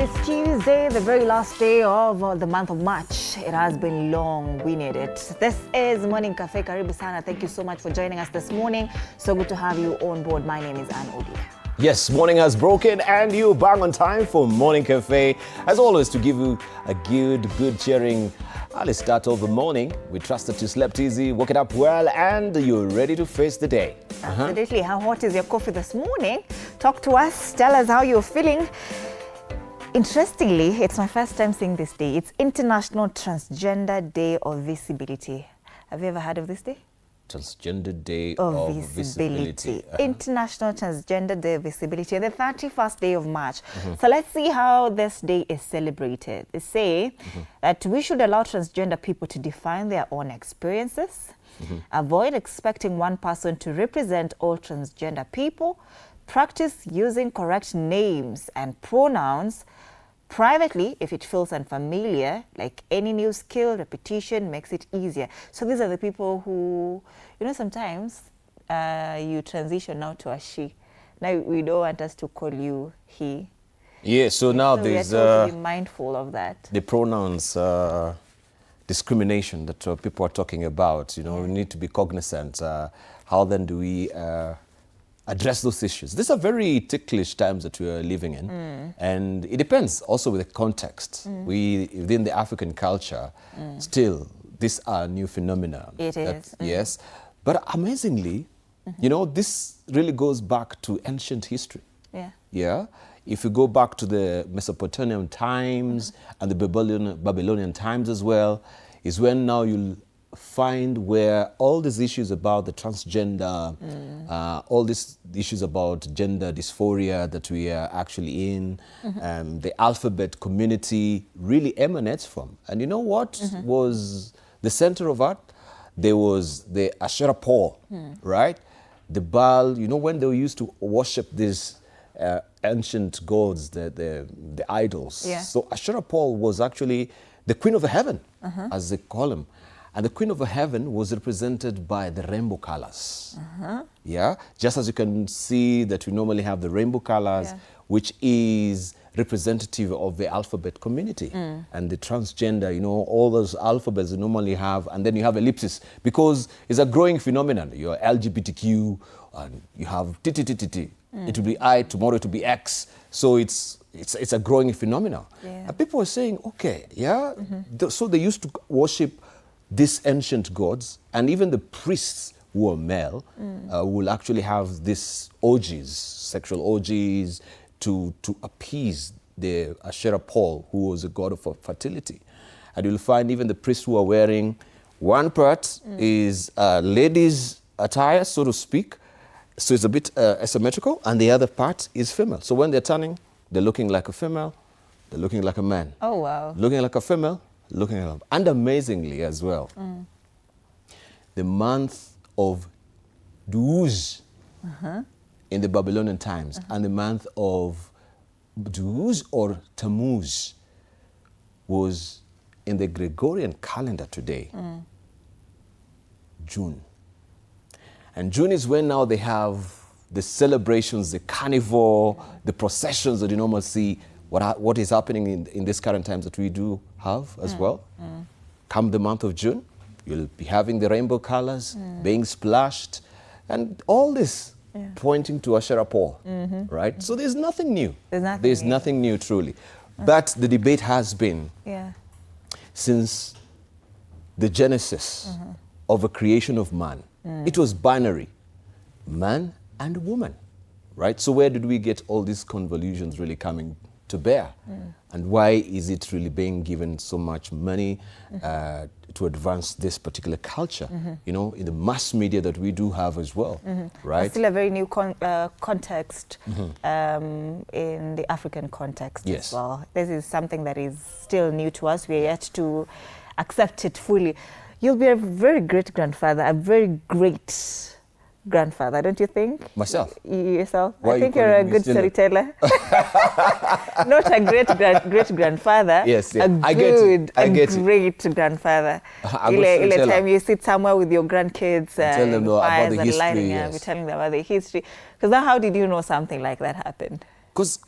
It's Tuesday, the very last day of the month of March. It has been long. We need it. This is Morning Cafe. Karibu sana. Thank you so much for joining us this morning. So good to have you on board. My name is Anne Odia. Yes, morning has broken and you bang on time for Morning Cafe. As always, to give you a good cheering early start of the morning. We trust that you slept easy, woke it up well, and you're ready to face the day. Absolutely. How hot is your coffee this morning? Talk to us. Tell us how you're feeling. Interestingly, it's my first time seeing this day. It's International Transgender Day of Visibility. Have you ever heard of this day? Transgender Day of Visibility. International Transgender Day of Visibility, the 31st day of March. So let's see how this day is celebrated. They say that we should allow transgender people to define their own experiences, avoid expecting one person to represent all transgender people, practice using correct names and pronouns privately if it feels unfamiliar. Like any new skill, repetition makes it easier. So these are the people who, you know, sometimes you transition now to a she. Now we don't want us to call you he. Yeah, so now So there's we are totally mindful of that. the pronouns discrimination that people are talking about. You know, we need to be cognizant. How then do we address those issues? These are very ticklish times that we are living in, and it depends also with the context. We, within the African culture, still, these are new phenomena. It is. Yes, but amazingly, you know, this really goes back to ancient history. Yeah. Yeah, if you go back to the Mesopotamian times and the Babylonian times as well, is when now you'll find where all these issues about the transgender, all these issues about gender dysphoria that we are actually in, the alphabet community really emanates from. And you know what was the center of that? There was the Asherah pole, right? The Baal, you know, when they used to worship these ancient gods, the idols. Yeah. So Asherah pole was actually the queen of heaven, as they call him. And the Queen of Heaven was represented by the rainbow colors. Yeah, just as you can see that we normally have the rainbow colors, which is representative of the alphabet community. And the transgender, you know, all those alphabets you normally have, and then you have ellipsis, because it's a growing phenomenon. You're LGBTQ, and you have TTTTT. It will be I, tomorrow it will be X. So it's a growing phenomenon. And people are saying, okay, so they used to worship these ancient gods, and even the priests who are male will actually have these orgies, sexual orgies, to appease the Asherah pole, who was a god of fertility. And you'll find even the priests who are wearing, one part is ladies' attire, so to speak, so it's a bit asymmetrical, and the other part is female. So when they're turning, they're looking like a female, they're looking like a man. Oh, wow. Looking like a female, looking at them. And amazingly as well, the month of Duz in the Babylonian times and the month of Duz or Tammuz was in the Gregorian calendar today, June. And June is when now they have the celebrations, the carnival, the processions that you normally see. What is happening in these current times that we do have as well. Come the month of June, you'll be having the rainbow colors being splashed, and all this pointing to Asherah pole, right? So there's nothing new. There's nothing new truly. But the debate has been since the genesis of a creation of man. It was binary, man and woman, right? So where did we get all these convolutions really coming to bear? And why is it really being given so much money to advance this particular culture, you know, in the mass media that we do have as well, right? It's still a very new context in the African context as well. This is something that is still new to us. We are yet to accept it fully. You'll be a very great grandfather, a very great grandfather, don't you think? Myself? Yourself? Why I think you're a good storyteller. Not a great grandfather. Yes, yeah. A great grandfather. Ile time you sit somewhere with your grandkids tell them about the history. You're telling them about the history. Because now, how did you know something like that happened? Because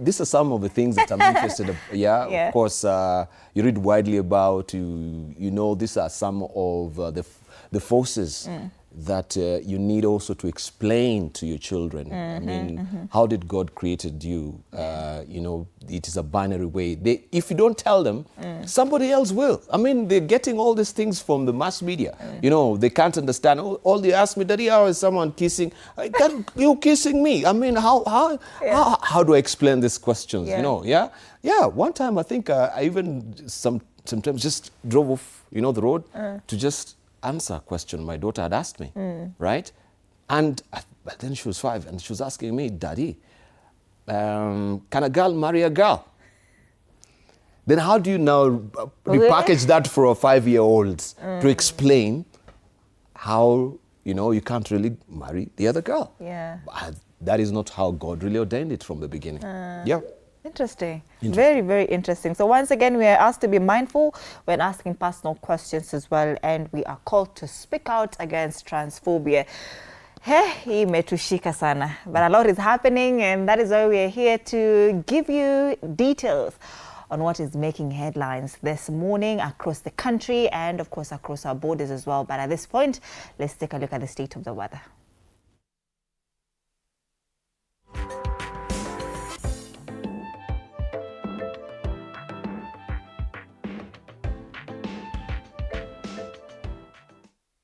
these are some of the things that I'm interested in. Yeah, Yeah. Of course, you read widely about, you know, these are some of the forces that you need also to explain to your children. I mean, how did God created you? You know, it is a binary way. If you don't tell them, somebody else will. I mean, they're getting all these things from the mass media. You know, they can't understand. All they ask me, Daddy, how is someone kissing? You kissing me? I mean, how do I explain these questions? Yeah. You know, yeah. One time, I think I even sometimes just drove off, you know, the road to just answer a question my daughter had asked me, right? And but then she was 5 and she was asking me, Daddy, can a girl marry a girl? Then how do you now repackage that for a 5-year-old to explain how, you know, you can't really marry the other girl? Yeah. That is not how God really ordained it from the beginning. Yeah. Interesting. Very, very interesting. So once again, we are asked to be mindful when asking personal questions as well, and we are called to speak out against transphobia. Hii imetushika sana, but a lot is happening, and that is why we are here to give you details on what is making headlines this morning across the country and, of course, across our borders as well. But at this point, let's take a look at the state of the weather.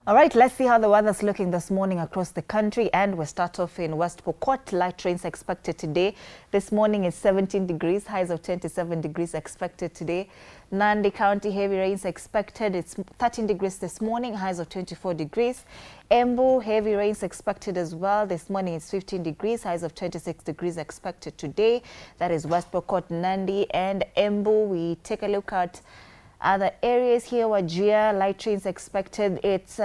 All right, let's see how the weather's looking this morning across the country, and we'll start off in West Pokot. Light rains expected today. This morning is 17 degrees, highs of 27 degrees expected today. Nandi County, heavy rains expected. It's 13 degrees this morning, highs of 24 degrees. Embu, heavy rains expected as well. This morning it's 15 degrees, highs of 26 degrees expected today. That is West Pokot, Nandi and Embu. We take a look at other areas here. Wajir, light rains expected. It's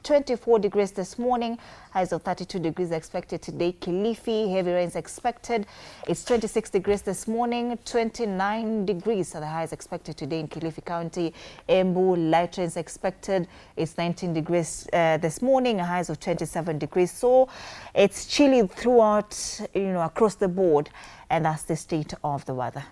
24 degrees this morning, highs of 32 degrees expected today. Kilifi, heavy rains expected. It's 26 degrees this morning, 29 degrees are the highs expected today in Kilifi County. Embu, light rains expected. It's 19 degrees this morning, highs of 27 degrees. So it's chilly throughout, you know, across the board, and that's the state of the weather.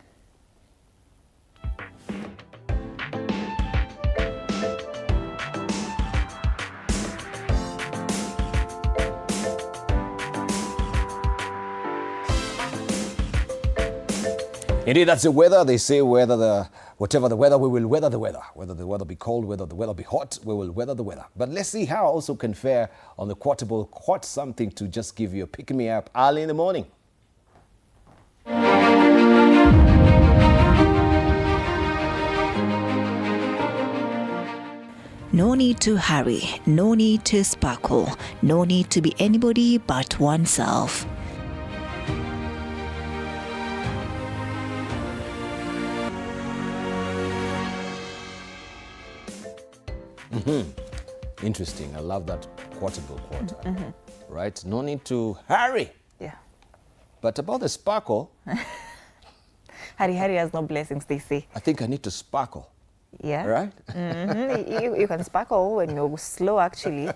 Indeed, that's the weather. They say whatever the weather, we will weather the weather. Whether the weather be cold, whether the weather be hot, we will weather the weather. But let's see how also can fare on the quotable. Quote something to just give you a pick-me-up early in the morning. No need to hurry, no need to sparkle, no need to be anybody but oneself. Interesting. I love that quotable quote. Right? No need to hurry. Yeah. But about the sparkle, Hurry has no blessings, they say. I think I need to sparkle. Yeah. Right? You can sparkle when you're slow, actually.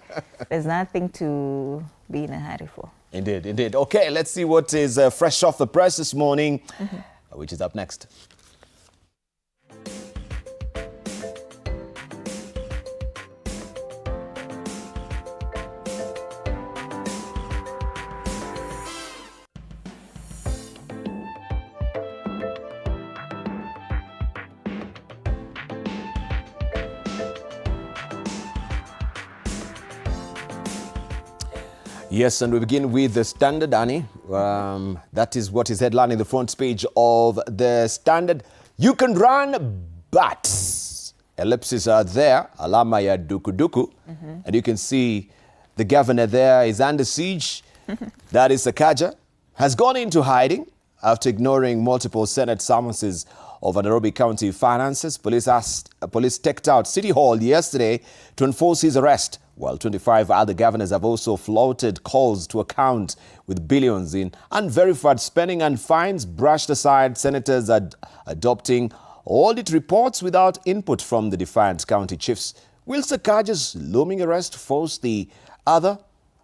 There's nothing to be in a hurry for. Indeed, indeed. Okay, let's see what is fresh off the press this morning, which is up next. Yes, and we begin with the Standard, Annie. That is what is headlining the front page of the Standard. You can run, but ellipses are there, alama ya duku-duku. And you can see the governor there is under siege. That is Sakaja, has gone into hiding after ignoring multiple Senate summonses over Nairobi County finances. Police checked out City Hall yesterday to enforce his arrest, while 25 other governors have also floated calls to account, with billions in unverified spending and fines brushed aside. Senators are adopting audit reports without input from the defiant county chiefs. Will Sakaja's looming arrest force the other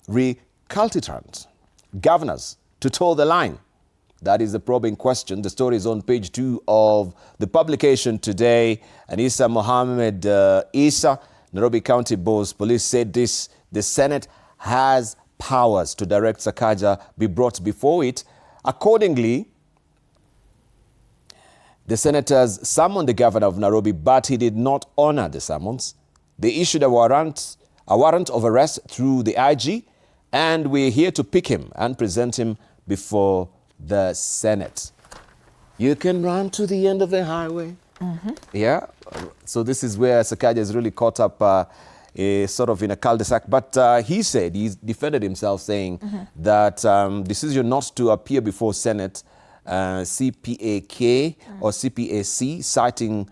recalcitrant governors to toe the line? That is the probing question. The story is on page 2 of the publication today. And Isa Mohammed Isa, Nairobi County Boss Police, said this: the Senate has powers to direct Sakaja be brought before it. Accordingly, the senators summoned the governor of Nairobi, but he did not honor the summons. They issued a warrant of arrest through the IG, and we're here to pick him and present him before the Senate. You can run to the end of the highway. Yeah. So this is where Sakaja is really caught up sort of in a cul-de-sac. But he said, he defended himself, saying that decision not to appear before Senate, CPAK or CPAC, citing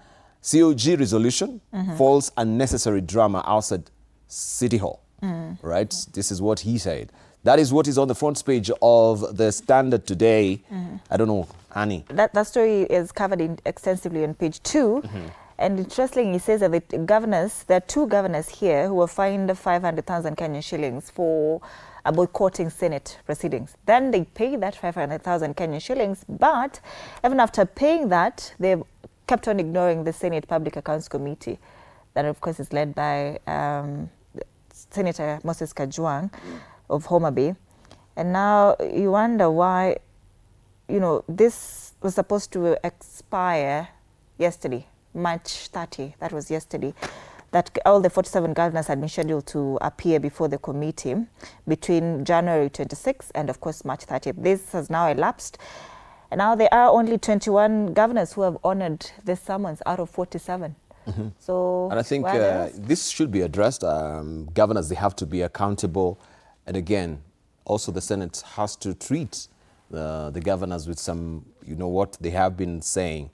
COG resolution, false unnecessary drama outside City Hall. Right? This is what he said. That is what is on the front page of the Standard today. I don't know, Annie. That story is covered extensively on page 2. And interestingly, he says that there are 2 governors here who were fined 500,000 Kenyan shillings for boycotting Senate proceedings. Then they paid that 500,000 Kenyan shillings, but even after paying that, they've kept on ignoring the Senate Public Accounts Committee, that of course is led by Senator Moses Kajwang of Homa Bay. And now you wonder why, this was supposed to expire yesterday, March 30, that was yesterday, that all the 47 governors had been scheduled to appear before the committee between January 26th and of course March 30th. This has now elapsed. And now there are only 21 governors who have honored this summons out of 47. So, and I think this should be addressed. Governors, they have to be accountable. And again, also the Senate has to treat the governors with some, what they have been saying,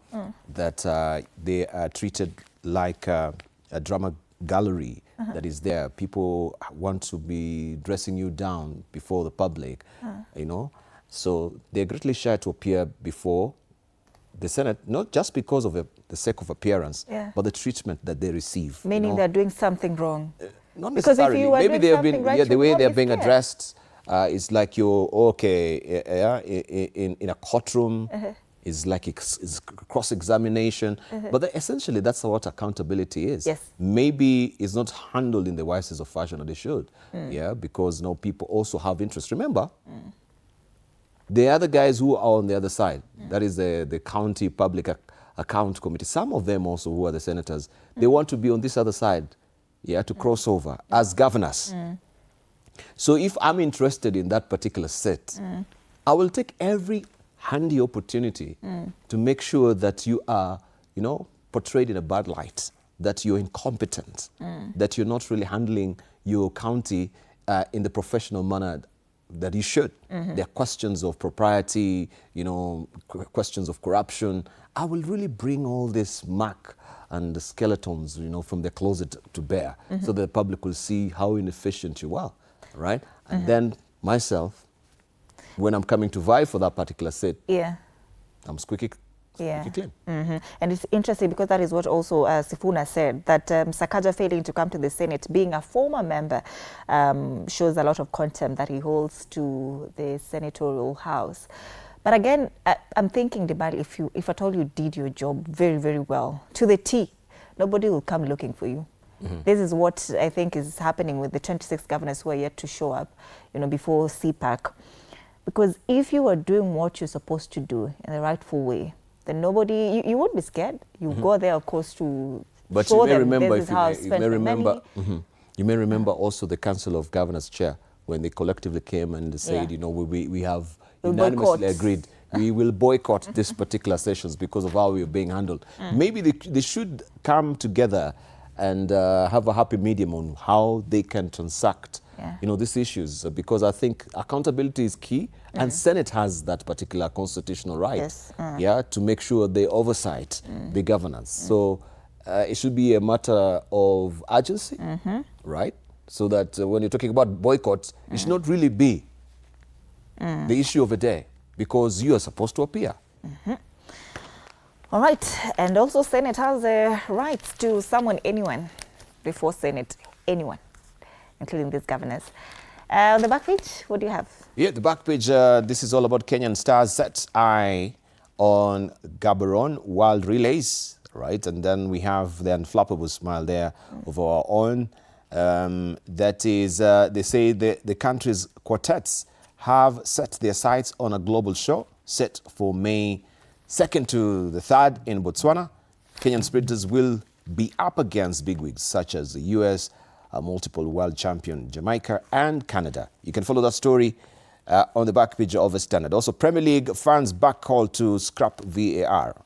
that they are treated like a drama gallery that is there. People want to be dressing you down before the public, So they're greatly shy to appear before the Senate, not just because of the sake of appearance, but the treatment that they receive. Meaning they're doing something wrong. Not because necessarily. if you Maybe they have been, right, the way they're being scared. addressed is like you're in a courtroom. Is like it's cross-examination. But essentially, that's what accountability is. Yes. Maybe it's not handled in the wisest of fashion, or they should. Because people also have interest. Remember, the other guys who are on the other side, that is the county public account committee, some of them also who are the senators, they want to be on this other side, to cross over as governors. So if I'm interested in that particular set, I will take every handy opportunity to make sure that you are, portrayed in a bad light, that you're incompetent, that you're not really handling your county in the professional manner that you should. There are questions of propriety, questions of corruption. I will really bring all this muck and the skeletons, from the closet to bear, so the public will see how inefficient you are, right? And then myself, when I'm coming to vie for that particular seat, I'm squeaky clean. And it's interesting because that is what also Sifuna said, that Sakaja failing to come to the Senate, being a former member, shows a lot of contempt that he holds to the senatorial house. But again, I'm thinking, Debali, if at all you did your job very, very well, to the T, nobody will come looking for you. This is what I think is happening with the 26 governors who are yet to show up, before CPAC. Because if you are doing what you're supposed to do in the rightful way, then nobody, you won't be scared. You go there, of course, to but show you may them remember, this is how I spent the money. You may remember also the Council of Governors chair, when they collectively came and said, we have unanimously agreed, we will boycott this particular sessions because of how we're being handled. Maybe they should come together and have a happy medium on how they can transact these issues, because I think accountability is key, and Senate has that particular constitutional right, to make sure they oversight the governance. So it should be a matter of urgency, right? So that when you're talking about boycotts, it should not really be the issue of the day, because you are supposed to appear. All right, and also Senate has the rights to summon anyone before Senate, anyone, including these governors. On the back page, what do you have? Yeah, the back page, this is all about Kenyan stars set eye on Gaborone World Relays, right? And then we have the unflappable smile there of our own. That is, they say the country's quartets have set their sights on a global show set for May 2nd to the 3rd in Botswana. Kenyan sprinters will be up against bigwigs such as the US, multiple world champion Jamaica and Canada. You can follow that story on the back page of the Standard. Also, Premier League fans back call to scrap VAR.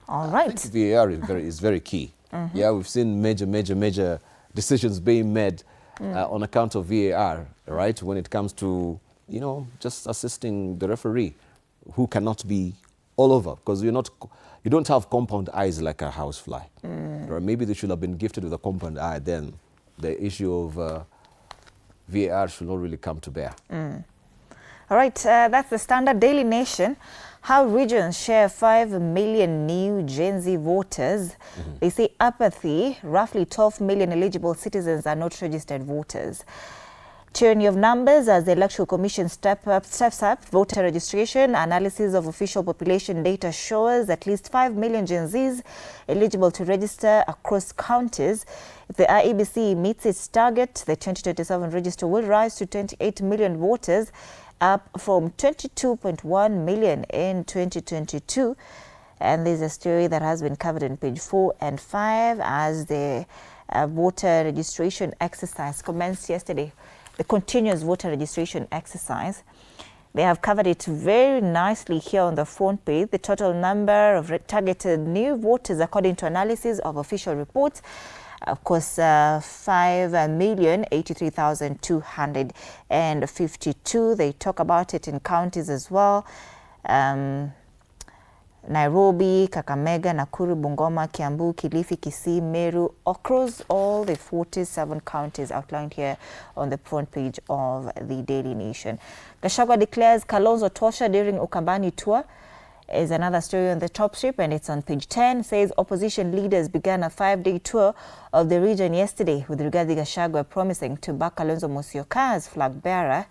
All right. I think VAR is very key. Yeah, we've seen major decisions being made on account of VAR, right? When it comes to, you know, just assisting the referee, who cannot be all over, because you don't have compound eyes like a housefly. Or maybe they should have been gifted with a compound eye. Then the issue of VAR should not really come to bear. All right, that's the Standard. Daily Nation. How regions share 5 million new Gen Z voters. They say apathy, roughly 12 million eligible citizens are not registered voters. Tyranny of numbers as the Electoral Commission steps up voter registration. Analysis of official population data shows at least 5 million Gen Zs eligible to register across counties. If the IEBC meets its target, the 2027 register will rise to 28 million voters, up from 22.1 million in 2022. And there's a story that has been covered on page 4 and 5 as the voter registration exercise commenced yesterday. The continuous voter registration exercise. They have covered it very nicely here on the front page. The total number of targeted new voters, according to analysis of official reports, of course, 5,083,252. They talk about it in counties as well. Nairobi, Kakamega, Nakuru, Bungoma, Kiambu, Kilifi, Kisii, Meru, across all the 47 counties outlined here on the front page of the Daily Nation. Gachagua declares Kalonzo Tosha during Ukambani tour is another story on the top strip, and it's on page 10. Says opposition leaders began a 5-day tour of the region yesterday, with Rigathi Gachagua promising to back Kalonzo Musyoka as flag bearer.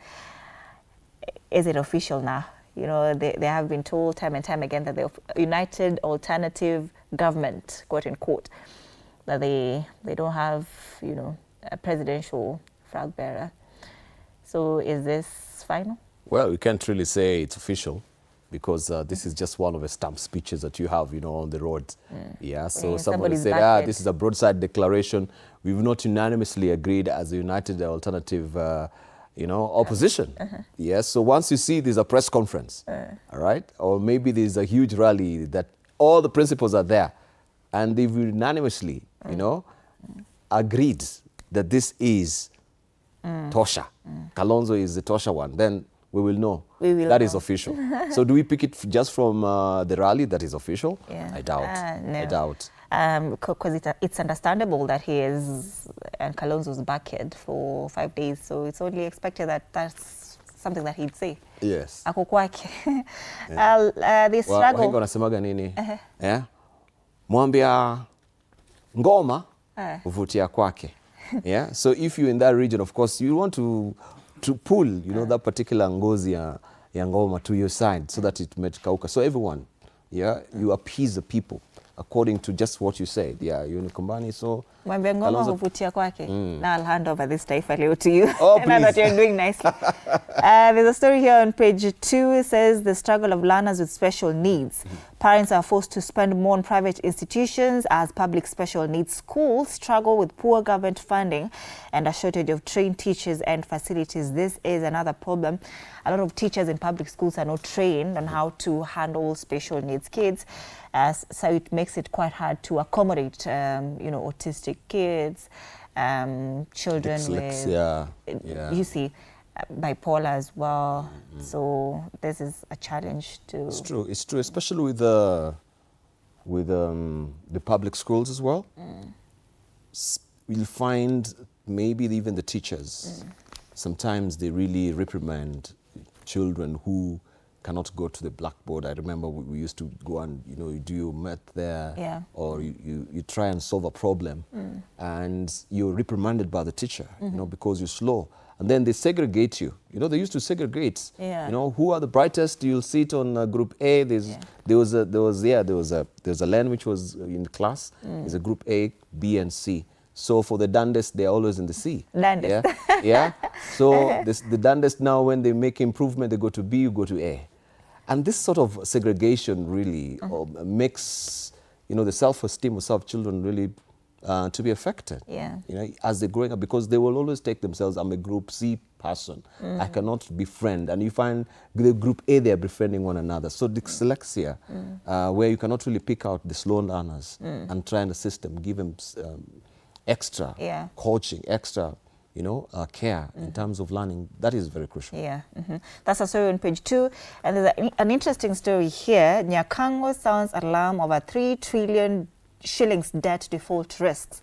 Is it official now? You know, they have been told time and time again that the United Alternative Government, quote unquote, that they don't have, you know, a presidential flag bearer. So is this final? Well, we can't really say it's official, because this is just one of the stamp speeches that you have, you know, on the road. Yeah, so somebody said, this is a broadside declaration. We've not unanimously agreed as a United Alternative you know, opposition. Yes, so once you see there's a press conference, all right, or maybe there's a huge rally that all the principals are there, and they've unanimously, you know, agreed that this is Tosha. Kalonzo is the Tosha one, then we will know that is official. So do we pick it just from the rally that is official? Yeah. I doubt. No. I doubt. Because it's understandable that he is and Kalonzo's backed for 5 days, so it's only expected that that's something that he'd say. Yes. Ako kwake. The struggle. Wahenga wanasemaga nini? Yeah? Mwambia ngoma uvutia kwake. Yeah. So if you're in that region, of course, you want to pull, you know, that particular ngozi ya ngoma to your side so that it might kauka. So everyone, yeah, you appease the people according to just what you said. Yeah, you're in Kombani, so Mwambia ngoma huvutia kwake. Now I'll hand over this Taifa Leo to you. Oh, now that you're doing nicely. There's a story here on page 2. It says the struggle of learners with special needs. Parents are forced to spend more on private institutions as public special needs schools struggle with poor government funding and a shortage of trained teachers and facilities. This is another problem. A lot of teachers in public schools are not trained on how to handle special needs kids. So it makes it quite hard to accommodate, you know, autistic kids, children with, you see, bipolar as well. So this is a challenge too. It's true. It's true, especially with the public schools as well. You'll find maybe even the teachers, sometimes they really reprimand children who cannot go to the blackboard. I remember we used to go and, you do your math there, or you try and solve a problem, and you're reprimanded by the teacher, because you're slow. And then they segregate you. They used to segregate. Who are the brightest? You'll see it on group A. There was a line which was in class. There's a group A, B, and C. So for the Dandest, they're always in the C. Dandest. Yeah. So the Dandest now, when they make improvement, they go to B, you go to A. And this sort of segregation really makes, the self-esteem of some children really to be affected. As they're growing up, because they will always take themselves, I'm a group C person. I cannot befriend. And you find the group A, they're befriending one another. So dyslexia, where you cannot really pick out the slow learners and try and assist them, give them extra coaching, extra care in terms of learning, that is very crucial. That's a story on page 2. And there's an interesting story here. Nyakango sounds alarm over 3 trillion shillings debt default risks.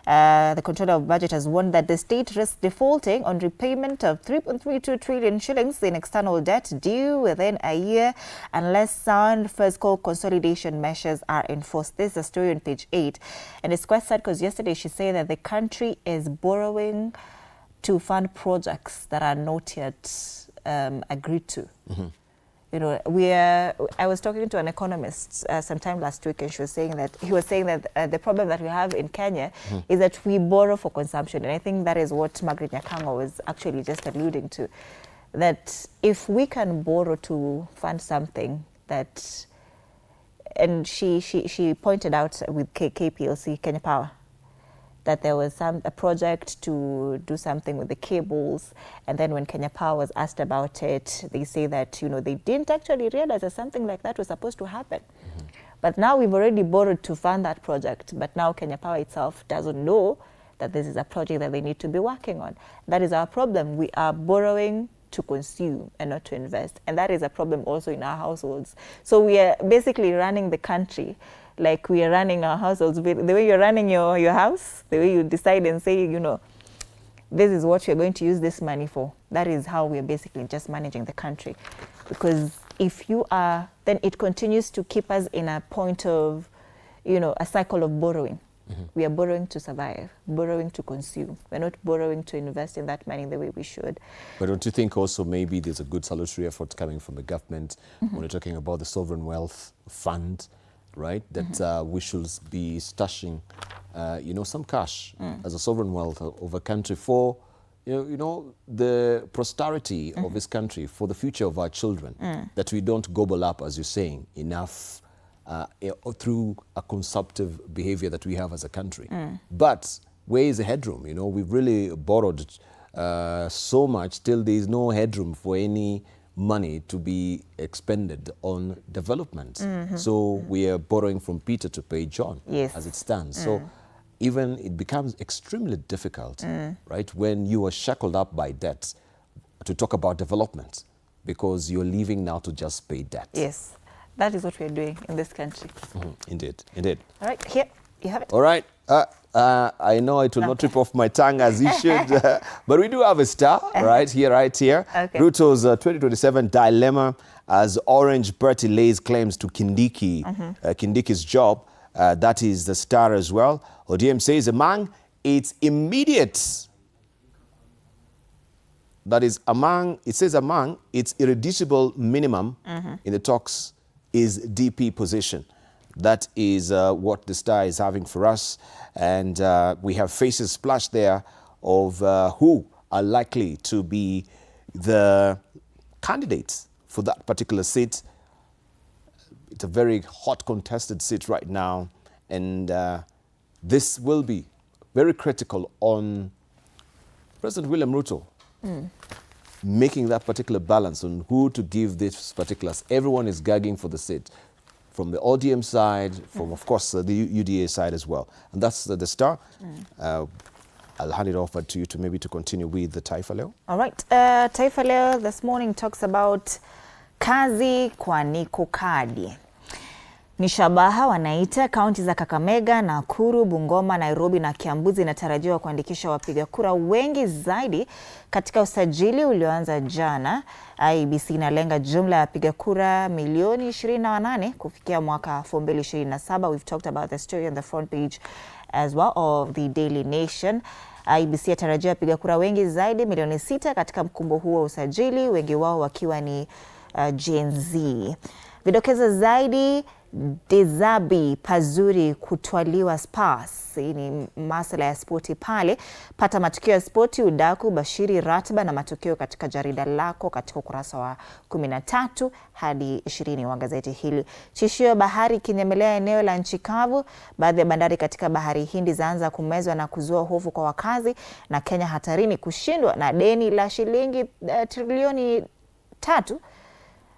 The Controller of Budget has warned that the state risks defaulting on repayment of 3.32 trillion shillings in external debt due within a year unless sound fiscal consolidation measures are enforced. This is a story on page 8. And it's quite sad because yesterday she said that the country is borrowing to fund projects that are not yet agreed to. I was talking to an economist sometime last week, and he was saying that the problem that we have in Kenya is that we borrow for consumption, and I think that is what Margaret Nyakango was actually just alluding to. That if we can borrow to fund something that, and she pointed out with KPLC, Kenya Power, that there was a project to do something with the cables, and then when Kenya Power was asked about it, they say that they didn't actually realize that something like that was supposed to happen. But now we've already borrowed to fund that project, but now Kenya Power itself doesn't know that this is a project that they need to be working on. That is our problem. We are borrowing to consume and not to invest, and that is a problem also in our households. So we are basically running the country like we are running our households. The way you're running your house, the way you decide and say, this is what you're going to use this money for. That is how we're basically just managing the country. Because if you are, then it continues to keep us in a point of, a cycle of borrowing. We are borrowing to survive, borrowing to consume. We're not borrowing to invest in that money the way we should. But don't you think also maybe there's a good salutary effort coming from the government when you're talking about the Sovereign Wealth Fund, right? That we should be stashing, some cash as a sovereign wealth of a country for, the prosperity of this country, for the future of our children, that we don't gobble up, as you're saying, enough through a consumptive behavior that we have as a country. But where is the headroom? We've really borrowed so much till there is no headroom for any money to be expended on development. So we are borrowing from Peter to pay John as it stands. So even it becomes extremely difficult, right, when you are shackled up by debt to talk about development, because you're leaving now to just pay debt. Yes, that is what we're doing in this country. Indeed. All right, here, you have it. All right. I know it will not trip off my tongue as it should, but we do have a star right here. Okay. Ruto's 2027 dilemma as Orange Party lays claims to Kindiki, Kindiki's job. That is the star as well. ODM says among its immediate, that is among its irreducible minimum in the talks is DP position. That is what the star is having for us. And we have faces splashed there of who are likely to be the candidates for that particular seat. It's a very hot contested seat right now. And this will be very critical on President William Ruto making that particular balance on who to give this particulars. Everyone is gagging for the seat, from the ODM side, from, of course, the UDA side as well. And that's the star. I'll hand it over to you to maybe to continue with the Taifa Leo. All right. Taifa Leo this morning talks about kazi kwa niko kadi. Ni shabaha wanaita kaunti za Kakamega, Nakuru, Bungoma, Nairobi na Kiambu zinatarajiwa kuandikisha wapiga kura wengi zaidi katika usajili ulioanza jana. IEBC inalenga jumla ya wapiga kura milioni 28 kufikia mwaka 2027. We've talked about the story on the front page as well of the Daily Nation. IEBC yatarajia wapiga kura wengi zaidi milioni 6 katika mkumbo huo wa usajili, wengi wao wakiwa ni Gen Z. Vidokezo zaidi: Dezabi pazuri kutwaliwa Spurs. Hii ni masuala ya spoti pale. Pata matukio ya spoti, udaku, bashiri, ratiba na matukio katika jarida lako katika ukurasa wa 13 hadi 20 wa gazeti hili. Tishio bahari kinyemelea eneo la nchi kavu. Baadhi ya bandari katika bahari Hindi zaanza kumezwa na kuzua hofu kwa wakazi, na Kenya hatarini kushindwa na deni la shilingi trilioni 3.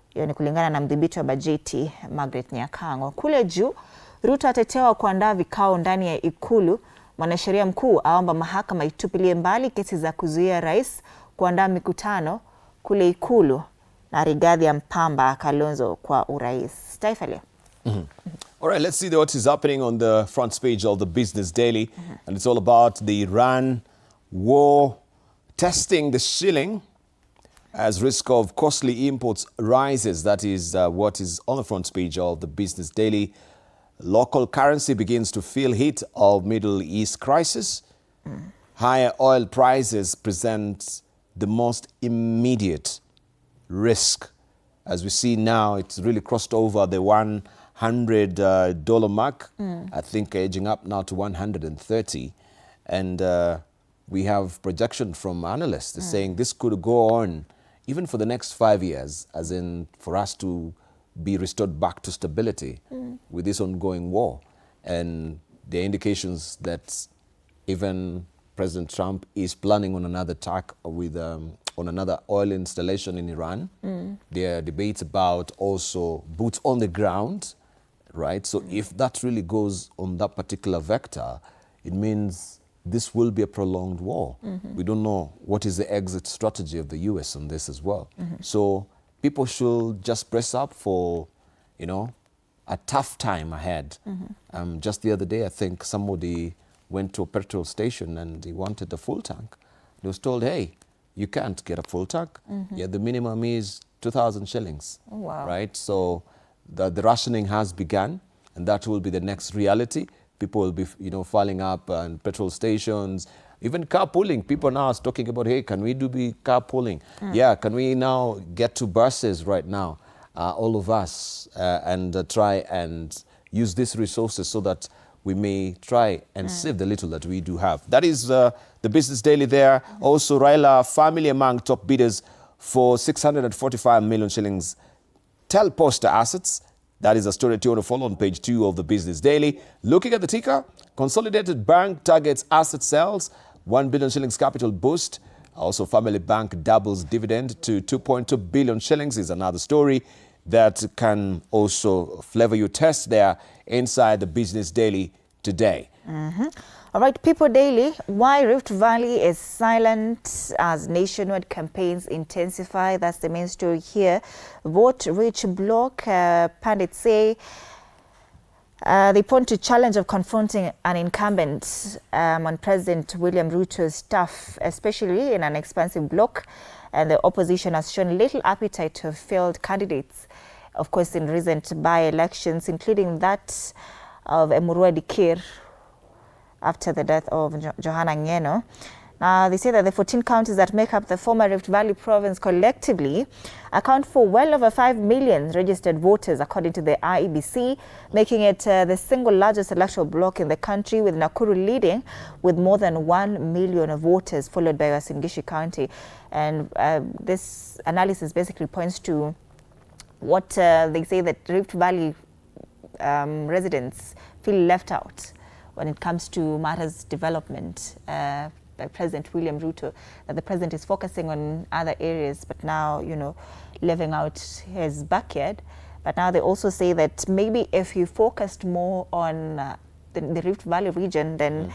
Hiyo ni kulingana na mdhibiti wa bajeti Margaret Nyakango. Kule juu, Ruto atetewa kuandaa vikao ndani ya Ikulu. Mwanasheria mkuu aomba mahakama itupilie mbali kesi za kuzuia rais kuandaa mikutano kule Ikulu, na Rigathi ya Mpamba Kalonzo kwa urais. Taifa Leo. All right, let's see what is happening on the front page of the Business Daily. And it's all about the Iran war testing the shilling as risk of costly imports rises. That is what is on the front page of the Business Daily. Local currency begins to feel heat of Middle East crisis. Higher oil prices present the most immediate risk. As we see now, it's really crossed over the $100 mark. I think edging up now to 130. And we have projection from analysts saying this could go on even for the next 5 years, as in for us to be restored back to stability with this ongoing war. And there are indications that even President Trump is planning on another attack with on another oil installation in Iran. There are debates about also boots on the ground, right? So if that really goes on that particular vector, it means this will be a prolonged war. We don't know what is the exit strategy of the US on this as well. So people should just press up for, you know, a tough time ahead. Just the other day, I think somebody went to a petrol station and he wanted a full tank. He was told, hey, you can't get a full tank. Yeah, the minimum is 2,000 shillings. Oh, wow. Right? So the rationing has begun, and that will be the next reality. People will be, you know, filing up and petrol stations, even carpooling. People now are talking about, hey, can we do the carpooling? Yeah, can we now get to buses right now, all of us, and try and use these resources so that we may try and save the little that we do have. That is the Business Daily there. Also, Raila family among top bidders for 645 million shillings Telposta assets. That is a story that you want to follow on page 2 of the Business Daily. Looking at the ticker, Consolidated Bank targets asset sales, 1 billion shillings capital boost. Also, Family Bank doubles dividend to 2.2 billion shillings is another story that can also flavor your test there inside the Business Daily today. All right, People Daily. Why Rift Valley is silent as nationwide campaigns intensify. That's the main story here. Vote-rich bloc, pundits say, they point to challenge of confronting an incumbent on President William Ruto's staff, especially in an expansive bloc. And the opposition has shown little appetite to failed candidates, of course, in recent by-elections, including that of Emurua Dikir after the death of Johanna Ngeno. Now, they say that the 14 counties that make up the former Rift Valley province collectively account for well over 5 million registered voters, according to the IEBC, making it the single largest electoral bloc in the country, with Nakuru leading with more than 1 million voters, followed by Uasin Gishu County. And this analysis basically points to what they say, that Rift Valley residents feel left out when it comes to matters development by President William Ruto, that the president is focusing on other areas, but now, you know, leaving out his backyard. But now they also say that maybe if he focused more on the Rift Valley region, then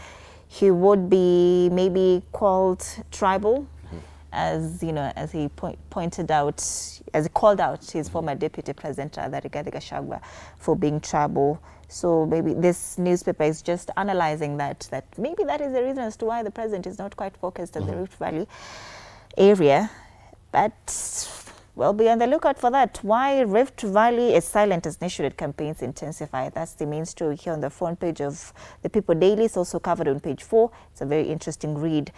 he would be maybe called tribal as you know, as he pointed out, as he called out his former deputy president, Rigathi Gachagua, for being trouble. So maybe this newspaper is just analyzing that maybe that is the reason as to why the president is not quite focused on the Rift Valley area. But we'll be on the lookout for that. Why Rift Valley is silent as nationwide campaigns intensify. That's the main story here on the front page of the People Daily. It's also covered on page 4. It's a very interesting read.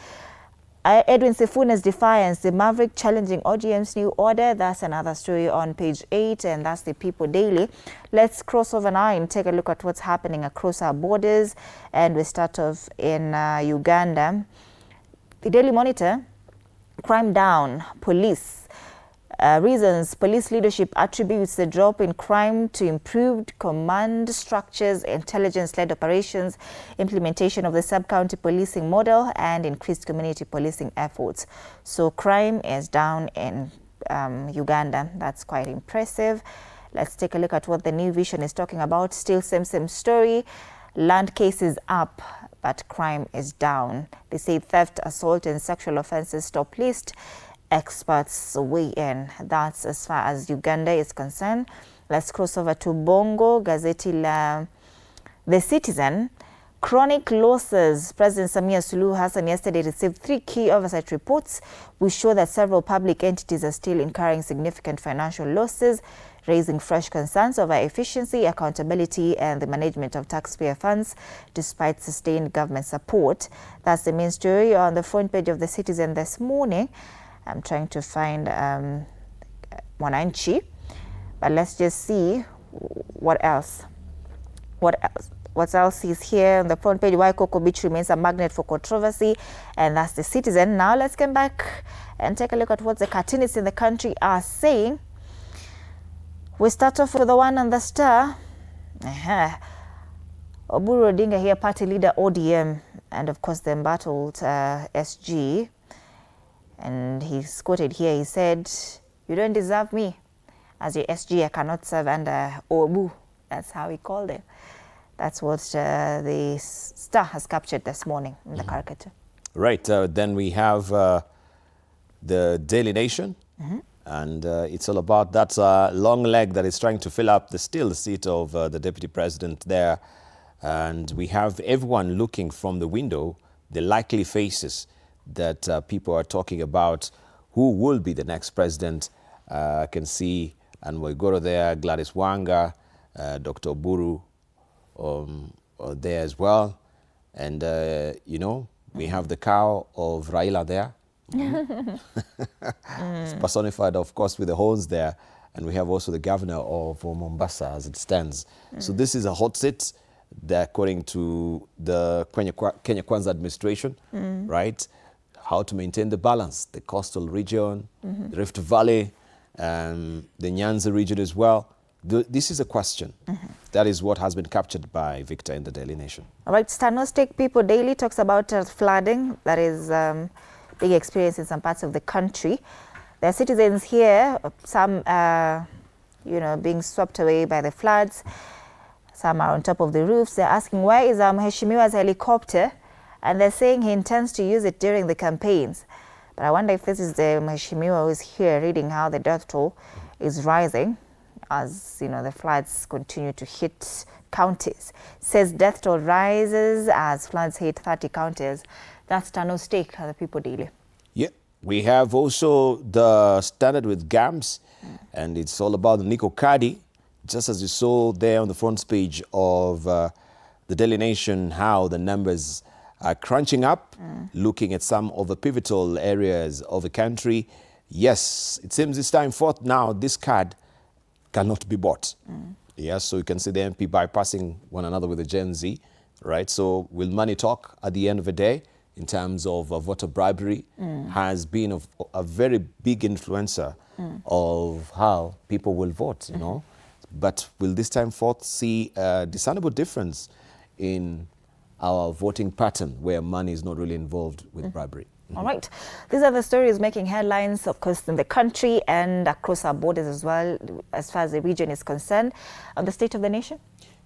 Edwin Sifuna's defiance, the Maverick challenging OGM's new order. That's another story on page 8, and that's the People Daily. Let's cross over now and take a look at what's happening across our borders. And we start off in Uganda. The Daily Monitor, crime down, police. Reasons police leadership attributes the drop in crime to improved command structures, intelligence-led operations, implementation of the sub-county policing model, and increased community policing efforts. So crime is down in Uganda. That's quite impressive. Let's take a look at what the New Vision is talking about. Still same story. Land cases up, but crime is down. They say theft, assault, and sexual offences top list. Experts weigh in. That's as far as Uganda is concerned. Let's cross over to Bongo. Gazeti la The Citizen. Chronic losses. President Samia Suluhu Hassan yesterday received 3 key oversight reports which show that several public entities are still incurring significant financial losses, raising fresh concerns over efficiency, accountability, and the management of taxpayer funds despite sustained government support. That's the main story on the front page of The Citizen this morning. I'm trying to find Mwananchi, but let's just see what else. What else is here on the front page? Why Cocoa Beach remains a magnet for controversy, and that's The Citizen. Now let's come back and take a look at what the cartoonists in the country are saying. We start off with the one on the Star. Oburu Odinga here, party leader ODM, and of course the embattled SG. And he's quoted here, he said, "You don't deserve me. As your SG, I cannot serve under Obu." That's how he called it. That's what the Star has captured this morning in the caricature. Right. Then we have the Daily Nation. And it's all about that long leg that is trying to fill up the seat of the deputy president there. And we have everyone looking from the window, the likely faces that people are talking about who will be the next president. I can see, and we go to there, Gladys Wanga, Dr. Oburu there as well. And, you know, we have the cow of Raila there. It's personified, of course, with the horns there. And we have also the governor of Mombasa as it stands. So this is a hot seat, according to the Kenya Kwanza administration, right? How to maintain the balance, the coastal region, the Rift Valley, the Nyanza region as well. This is a question. That is what has been captured by Victor in the Daily Nation. All right, Stanostic People Daily talks about flooding that is being experienced in some parts of the country. There are citizens here, some being swept away by the floods. Some are on top of the roofs. They're asking, why is Mheshimiwa's helicopter? And they're saying he intends to use it during the campaigns. But I wonder if this is the Mheshimiwa who is here reading how the death toll is rising as the floods continue to hit counties. Says death toll rises as floods hit 30 counties. That's Tano Stake, the People Daily. Yeah, we have also the Standard with GAMS, and it's all about the Nico Kadi. Just as you saw there on the front page of the Daily Nation, how the numbers are crunching up, looking at some of the pivotal areas of the country. Yes, it seems this time forth now, this card cannot be bought. Yeah, so you can see the MP bypassing one another with the Gen Z, right? So will money talk at the end of the day in terms of voter bribery? Has been a very big influencer of how people will vote, you know? But will this time forth see a discernible difference in our voting pattern where money is not really involved with bribery? All right. These are the stories making headlines, of course, in the country and across our borders as well, as far as the region is concerned. On the State of the Nation?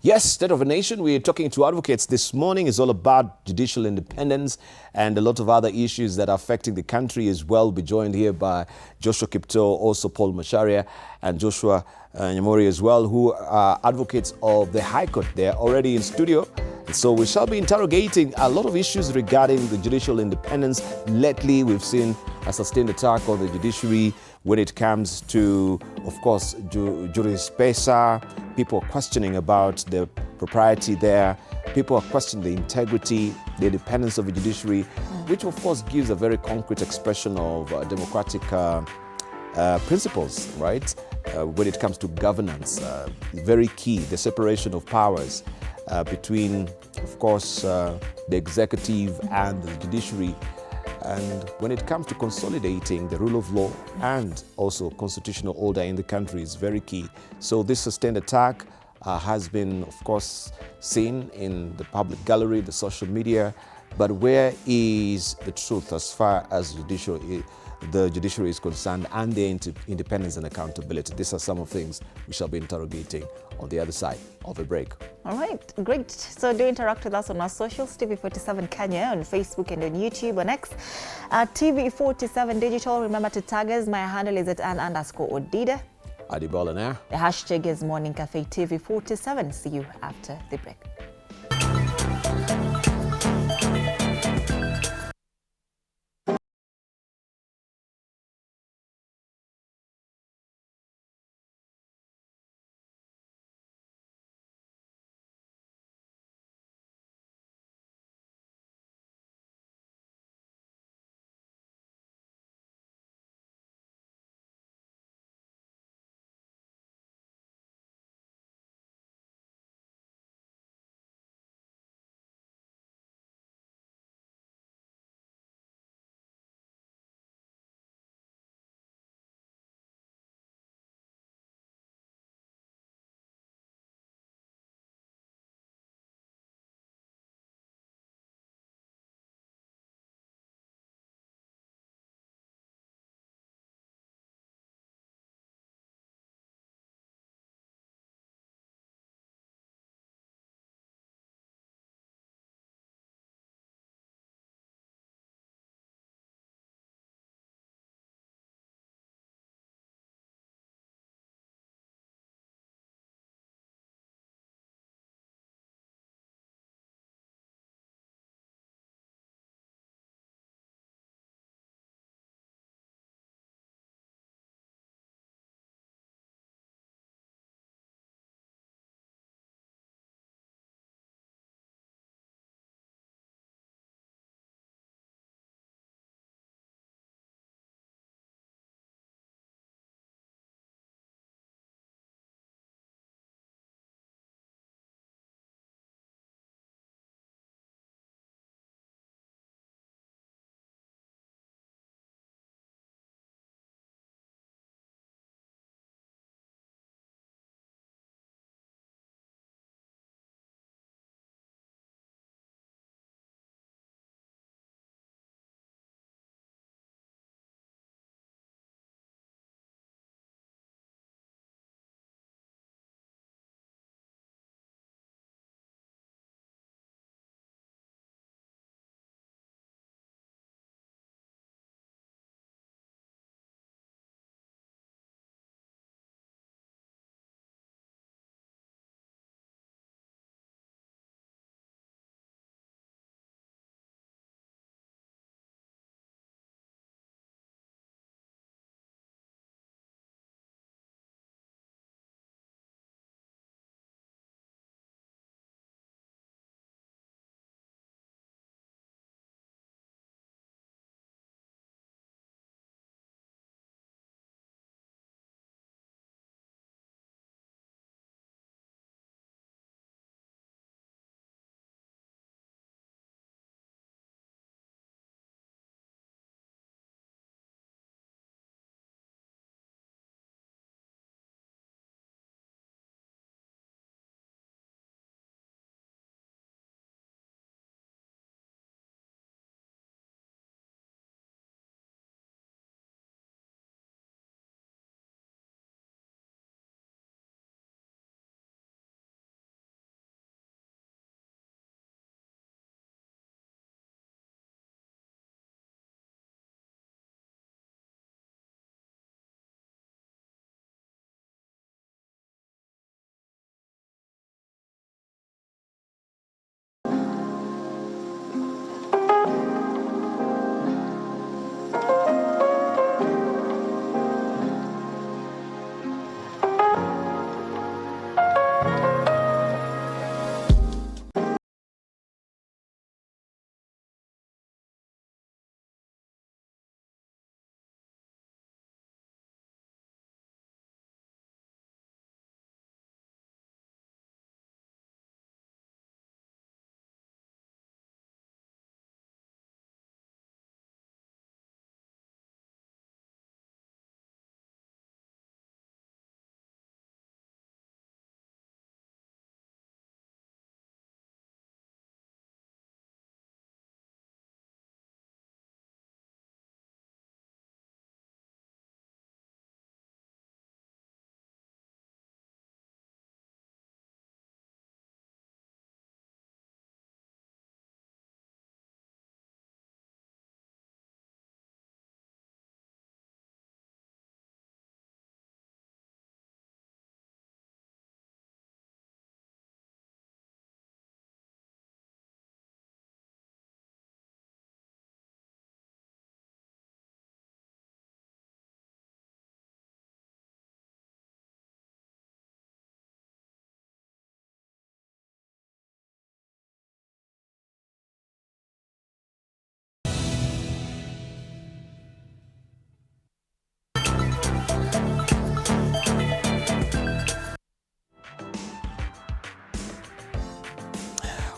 Yes, State of a Nation. We're talking to advocates this morning. It's all about judicial independence and a lot of other issues that are affecting the country as well. We'll be joined here by Joshua Kipto, also Paul Macharia, and Joshua Nyamori as well, who are advocates of the High Court. They're already in studio. So we shall be interrogating a lot of issues regarding the judicial independence. Lately, we've seen a sustained attack on the judiciary when it comes to, of course, juris pesa. People are questioning about the propriety there. People are questioning the integrity, the independence of the judiciary, which of course gives a very concrete expression of democratic principles, right? When it comes to governance, very key, the separation of powers between, of course, the executive and the judiciary. And when it comes to consolidating the rule of law and also constitutional order in the country is very key. So this sustained attack has been, of course, seen in the public gallery, the social media. But where is the truth as far as the judiciary is concerned and their independence and accountability? These are some of the things we shall be interrogating on the other side of a break. All right, great. So do interact with us on our socials, TV47 Kenya on Facebook and on YouTube, on X, TV47 Digital. Remember to tag us. My handle is at @Ann_Odida. Adibola now. The hashtag is Morning Cafe TV47. See you after the break.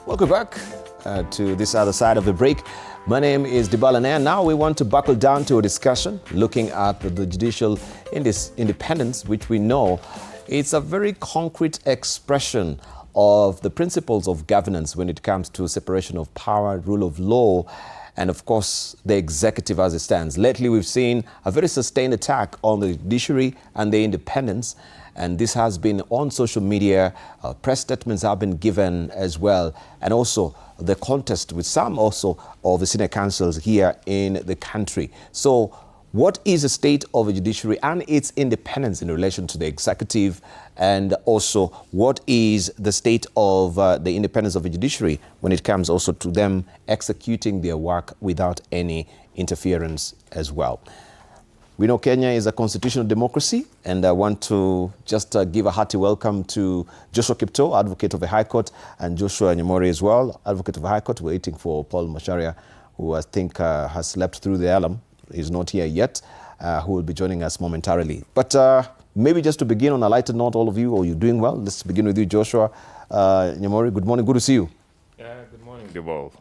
Welcome back to this other side of the break. My name is Dibala Nair. Now we want to buckle down to a discussion looking at the judicial independence, which we know it's a very concrete expression of the principles of governance when it comes to separation of power, rule of law, and of course the executive as it stands. Lately we've seen a very sustained attack on the judiciary and their independence, and this has been on social media. Press statements have been given as well, and also the contest with some also of the senior councils here in the country. So what is the state of the judiciary and its independence in relation to the executive, and also what is the state of the independence of the judiciary when it comes also to them executing their work without any interference as well? We know Kenya is a constitutional democracy, and I want to just give a hearty welcome to Joshua Kipto, Advocate of the High Court, and Joshua Nyamori as well, Advocate of the High Court. We're waiting for Paul Macharia, who I think has slept through the alarm. He's not here yet, who will be joining us momentarily. But maybe just to begin on a lighter note, all of you, are you doing well? Let's begin with you, Joshua Nyamori. Good morning, good to see you. Yeah, good morning, Dibal.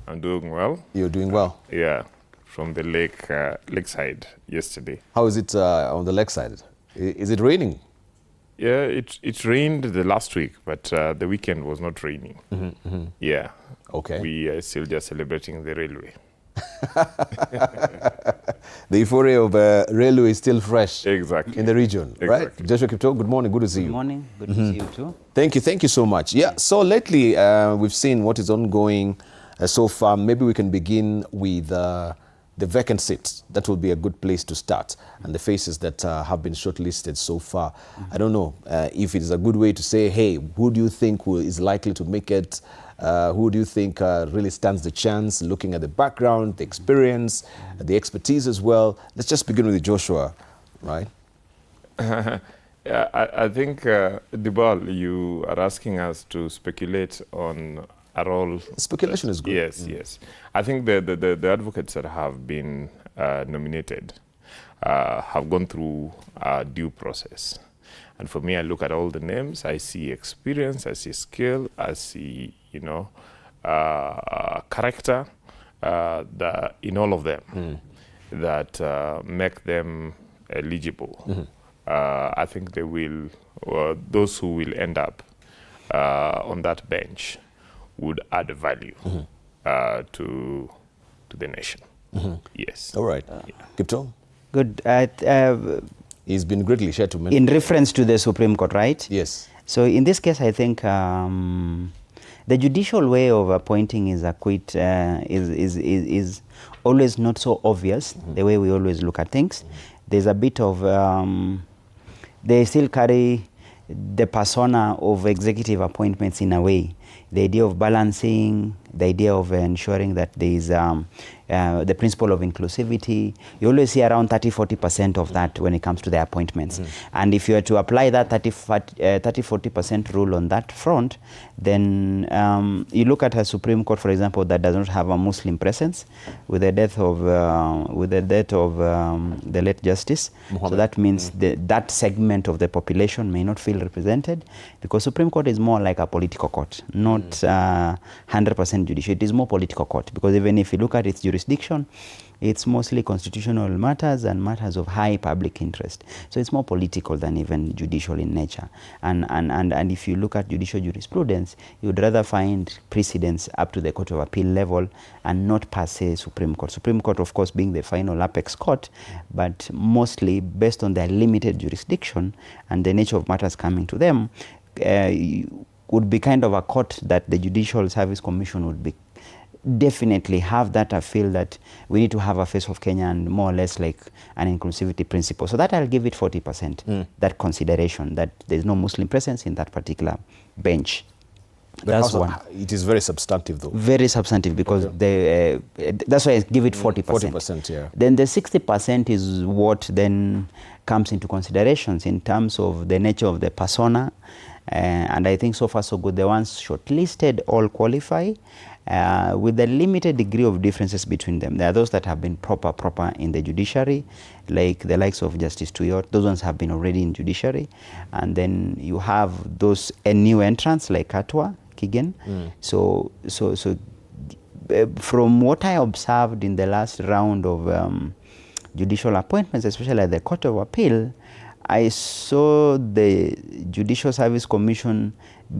I'm doing well. You're doing well? Yeah, from the lakeside yesterday. How is it on the lakeside? Is it raining? Yeah, it rained the last week, but the weekend was not raining. Yeah. Okay. We are still just celebrating the railway. The euphoria of railway is still fresh. Exactly. In the region, right? Exactly. Joshua Kipto, good morning, good to see you. Good morning, good to see you too. Thank you so much. Yeah, so lately we've seen what is ongoing so far. Maybe we can begin with the vacant seats. That will be a good place to start, and the faces that have been shortlisted so far. I don't know if it is a good way to say, hey, who do you think is likely to make it? Who do you think really stands the chance, looking at the background, the experience, the expertise as well? Let's just begin with Joshua, right? Yeah, I think, Dibal, you are asking us to speculate on a role. Speculation is good. Yes, yes. I think the advocates that have been nominated have gone through a due process. And for me, I look at all the names, I see experience, I see skill, I see, character in all of them that make them eligible. I think they will, those who will end up on that bench would add value to the nation. Yes. All right. Kipto? Good. He's been greatly shared to me. In reference to the Supreme Court, right? Yes. So in this case, I think the judicial way of appointing is always not so obvious, the way we always look at things. There's a bit of, they still carry the persona of executive appointments in a way. The idea of balancing, the idea of ensuring that there is the principle of inclusivity. You always see around 30-40% of that when it comes to the appointments. And if you were to apply that 30-40% rule on that front, then you look at a Supreme Court, for example, that does not have a Muslim presence with the death of the late Justice. Muhammad. So that means that segment of the population may not feel represented, because Supreme Court is more like a political court, not 100% judicial. It is more political court, because even if you look at its jurisdiction, it's mostly constitutional matters and matters of high public interest. So it's more political than even judicial in nature. And if you look at judicial jurisprudence, you would rather find precedents up to the Court of Appeal level and not per se Supreme Court. Supreme Court, of course, being the final apex court, but mostly based on their limited jurisdiction and the nature of matters coming to them, would be kind of a court that the Judicial Service Commission would be definitely have that. I feel that we need to have a face of Kenya and more or less like an inclusivity principle. So that I'll give it 40%, that consideration that there's no Muslim presence in that particular bench. That's one. It is very substantive though. Very substantive, because that's why I give it 40%. 40%, yeah. Then the 60% is what then comes into considerations in terms of the nature of the persona. And I think so far so good. The ones shortlisted all qualify with a limited degree of differences between them. There are those that have been proper in the judiciary, like the likes of Justice Tuyot. Those ones have been already in judiciary. And then you have those new entrants like Katwa, Kigen. So from what I observed in the last round of judicial appointments, especially at the Court of Appeal, I saw the Judicial Service Commission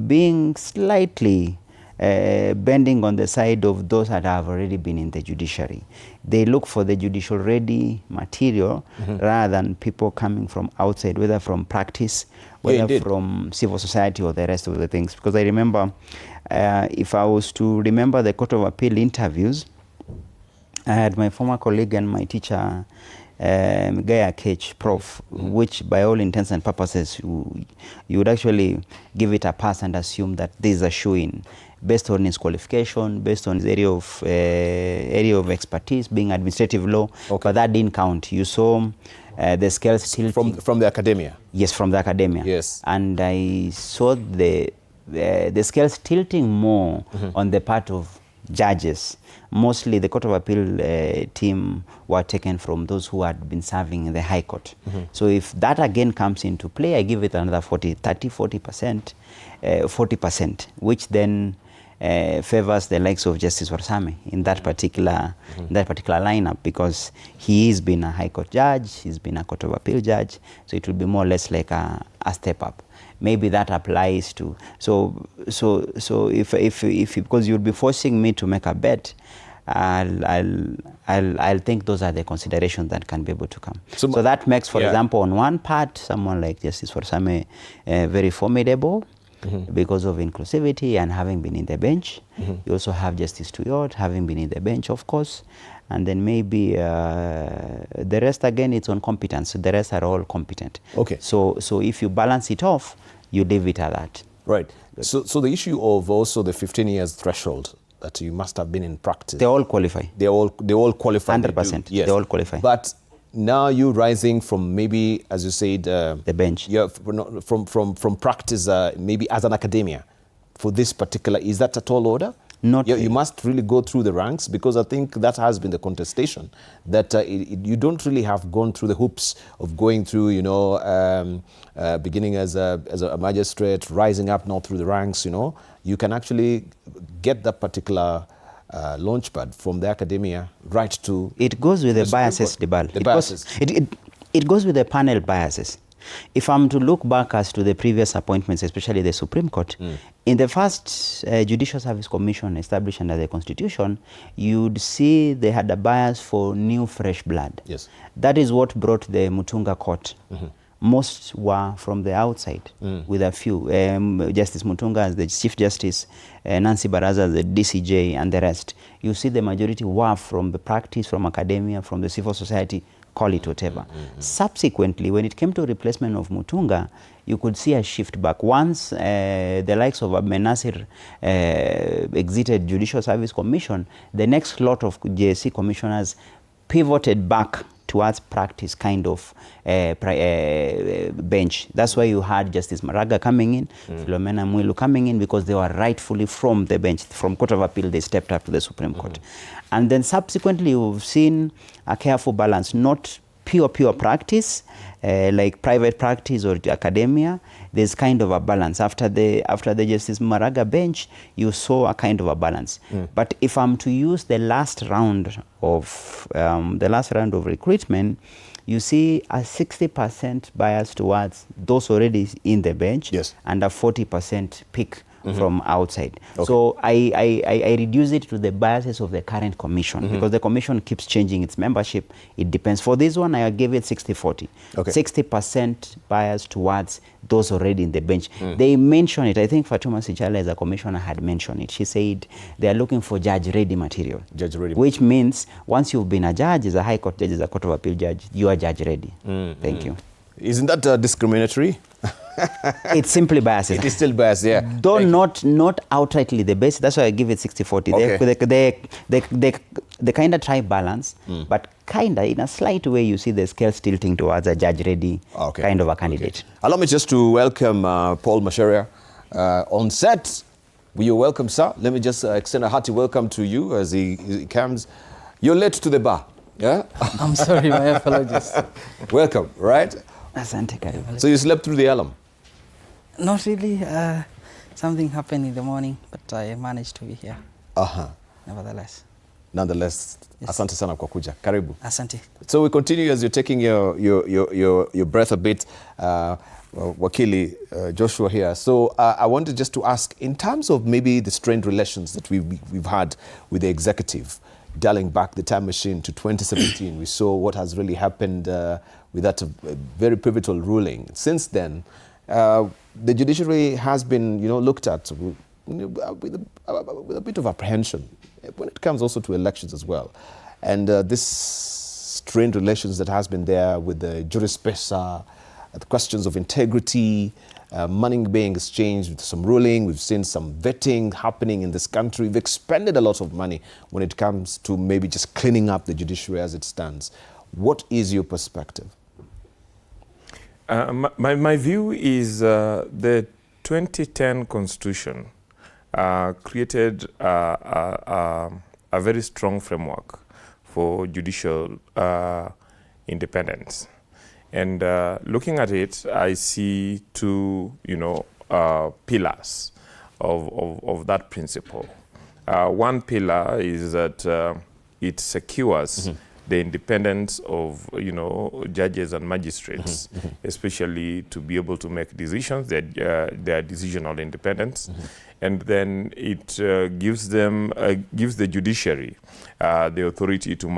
being slightly bending on the side of those that have already been in the judiciary. They look for the judicial ready material rather than people coming from outside, whether from practice, whether from civil society or the rest of the things. Because I remember, if I was to remember the Court of Appeal interviews, I had my former colleague and my teacher, Gaya Kech, Prof, which by all intents and purposes, you would actually give it a pass and assume that this is a shoe-in, based on his qualification, based on his area of expertise, being administrative law, but that didn't count. You saw the scales tilting. From the academia? Yes, from the academia. Yes. And I saw the scales tilting more on the part of judges. Mostly the Court of Appeal team were taken from those who had been serving in the High Court. So if that again comes into play, I give it another 40%, which then favors the likes of Justice Warsame in that particular lineup, because he has been a High Court judge, he's been a Court of Appeal judge, so it will be more or less like a step up. Maybe that applies to so if because you'll be forcing me to make a bet, I'll think those are the considerations that can be able to come. So that makes, for example, on one part, someone like Justice Warsame very formidable because of inclusivity and having been in the bench. You also have Justice Tuyot having been in the bench, of course. And then maybe the rest, again, it's on competence. So the rest are all competent. Okay. So if you balance it off, you leave it at that. Right. So the issue of also the 15 years threshold that you must have been in practice. They all qualify. They all qualify. 100%. Yes. They all qualify. But now you rising from maybe, as you said, the bench. Yeah, from practice, maybe as an academia, for this particular, is that a tall order? Not you must really go through the ranks, because I think that has been the contestation, that you don't really have gone through the hoops of going through, beginning as a magistrate, rising up now through the ranks. You can actually get that particular launchpad from the academia right to. It goes with the biases, Dibal. It goes with the panel biases. If I'm to look back as to the previous appointments, especially the Supreme Court, in the first Judicial Service Commission established under the Constitution, you'd see they had a bias for new, fresh blood. Yes. That is what brought the Mutunga Court. Most were from the outside, with a few. Justice Mutunga as the Chief Justice, Nancy Baraza as the DCJ, and the rest. You see the majority were from the practice, from academia, from the civil society, call it whatever. Subsequently, when it came to replacement of Mutunga, you could see a shift back. Once the likes of Abdel Nasir exited Judicial Service Commission, the next lot of JSC commissioners pivoted back towards practice kind of bench. That's why you had Justice Maraga coming in, Philomena Mwilu coming in, because they were rightfully from the bench. From Court of Appeal, they stepped up to the Supreme Court. And then subsequently, you've seen a careful balance, not pure practice, like private practice or academia. There's kind of a balance. After the Justice Maraga bench, you saw a kind of a balance. But if I'm to use the last round of recruitment, you see a 60% bias towards those already in the bench, and a 40% pick from outside. So I reduce it to the biases of the current commission, because the commission keeps changing its membership. It depends. For this one, I gave it 60-40. 60% bias towards those already in the bench. They mention it. I think Fatuma Sichala as a commissioner had mentioned it. She said they are looking for judge-ready material. Which means once you've been a judge, as a High Court judge, as a Court of Appeal judge, you are judge-ready. Thank you. Isn't that discriminatory? It's simply biases. It is still biased, yeah. Though not outrightly the base. That's why I give it 60-40. They kind of try balance, but kinda, in a slight way, you see the scales tilting towards a judge-ready kind of a candidate. Okay. Allow me just to welcome Paul Macharia on set. You're welcome, sir. Let me just extend a hearty welcome to you as he comes. You're late to the bar, yeah? I'm sorry, my apologies. Welcome, right? Asante karibu. So you slept through the alarm? Not really. Something happened in the morning, but I managed to be here. Nevertheless. Nonetheless, yes. Asante sana kwa kuja. Karibu. Asante. So we continue as you're taking your breath a bit. Wakili Joshua here. So I wanted just to ask, in terms of maybe the strained relations that we've had with the executive, dialing back the time machine to 2017, we saw what has really happened with that very pivotal ruling. Since then, the judiciary has been, looked at with a bit of apprehension when it comes also to elections as well. And this strained relations that has been there with the juris pesa, the questions of integrity, money being exchanged with some ruling. We've seen some vetting happening in this country. We've expended a lot of money when it comes to maybe just cleaning up the judiciary as it stands. What is your perspective? My view is the 2010 Constitution created a very strong framework for judicial independence. And looking at it, I see two, pillars of that principle. One pillar is that it secures the independence of, judges and magistrates, especially to be able to make decisions, their decisional independence. And then it gives the judiciary the authority to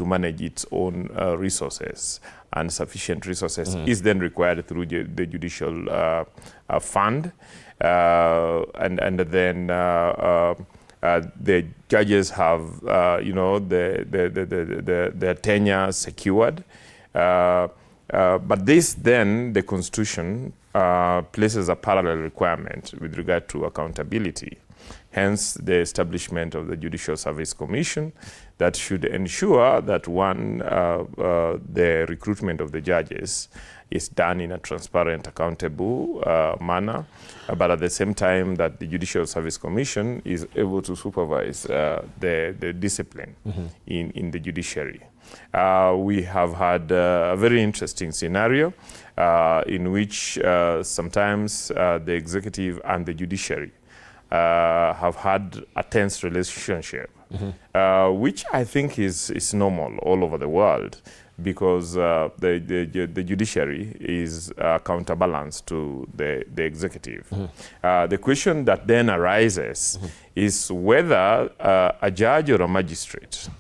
manage its own resources, and sufficient resources is then required through the judicial fund, and then the judges have their tenure secured. But this then, the Constitution places a parallel requirement with regard to accountability. Hence, the establishment of the Judicial Service Commission that should ensure that the recruitment of the judges is done in a transparent, accountable manner, but at the same time that the Judicial Service Commission is able to supervise the discipline in the judiciary. We have had a very interesting scenario in which sometimes the executive and the judiciary have had a tense relationship, which I think is normal all over the world, because the judiciary is counterbalanced to the executive. The question that then arises is whether a judge or a magistrate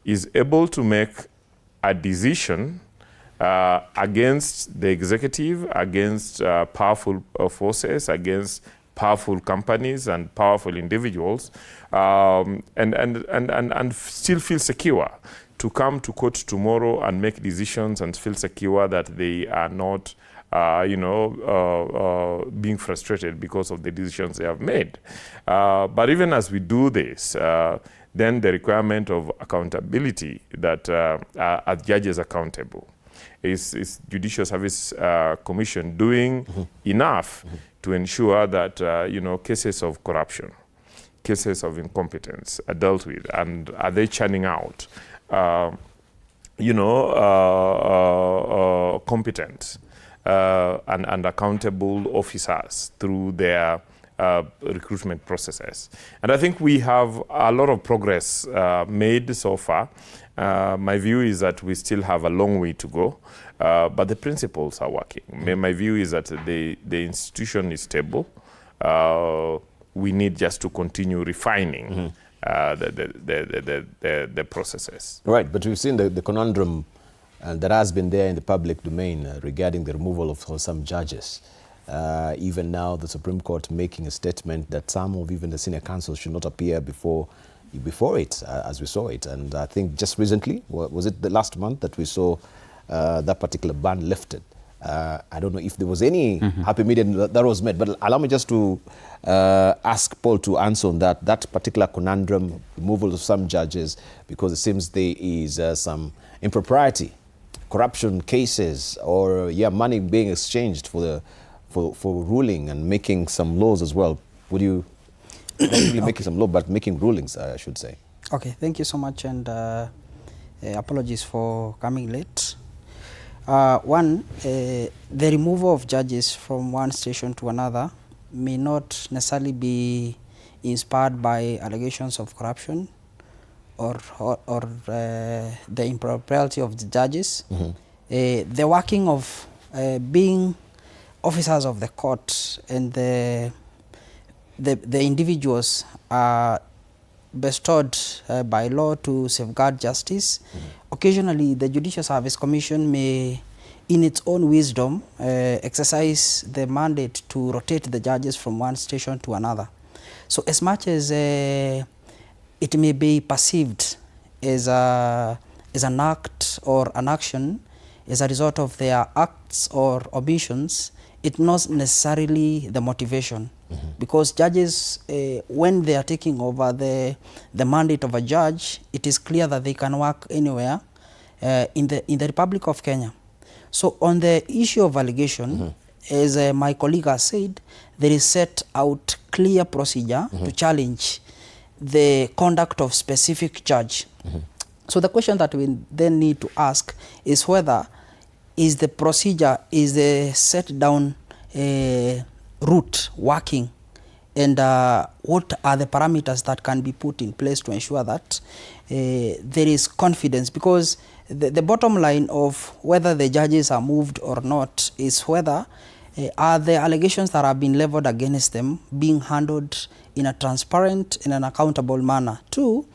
is able to make a decision against the executive, against powerful forces, against powerful companies and powerful individuals, and still feel secure to come to court tomorrow and make decisions and feel secure that they are not being frustrated because of the decisions they have made. But even as we do this, then the requirement of accountability, that are judges accountable, is Judicial Service Commission doing enough to ensure that cases of corruption, cases of incompetence are dealt with, and are they churning out competent and accountable officers through their recruitment processes. And I think we have a lot of progress made so far. My view is that we still have a long way to go, but the principles are working. My view is that the institution is stable. We need just to continue refining the processes. Right, but we've seen the conundrum that has been there in the public domain regarding the removal of some judges. Even now, the Supreme Court making a statement that some of even the senior counsels should not appear before it, as we saw it. And I think just recently, was it the last month that we saw that particular ban lifted? I don't know if there was any happy medium that was met, but allow me just to ask Paul to answer on that particular conundrum, removal of some judges, because it seems there is some impropriety, corruption cases, or money being exchanged for ruling and making some laws as well. Would you not really making some law, but making rulings, I should say? Okay, thank you so much, and apologies for coming late. One, the removal of judges from one station to another may not necessarily be inspired by allegations of corruption or the impropriety of the judges. The working of being officers of the court and the individuals are bestowed by law to safeguard justice. Occasionally, the Judicial Service Commission may, in its own wisdom, exercise the mandate to rotate the judges from one station to another. So as much as it may be perceived as an act or an action as a result of their acts or omissions, it's not necessarily the motivation. Because judges, when they are taking over the mandate of a judge, it is clear that they can work anywhere in the Republic of Kenya. So on the issue of allegation, as my colleague has said, there is set out clear procedure to challenge the conduct of specific judge. So the question that we then need to ask is whether is the procedure, is the set down route working, and what are the parameters that can be put in place to ensure that there is confidence, because the bottom line of whether the judges are moved or not is whether are the allegations that have been leveled against them being handled in a transparent and an accountable manner. Two,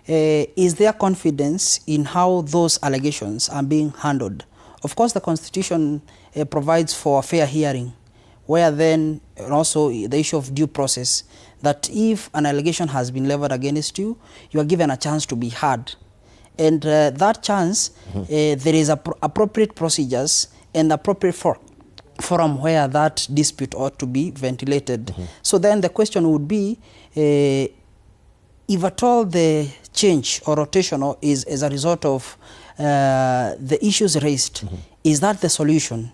is there confidence in how those allegations are being handled? Of course, the Constitution provides for a fair hearing, where then also the issue of due process, that if an allegation has been leveled against you, you are given a chance to be heard. And that chance, there is appropriate procedures and appropriate forum where that dispute ought to be ventilated. So then the question would be, if at all the change or rotation is as a result of the issues raised, is that the solution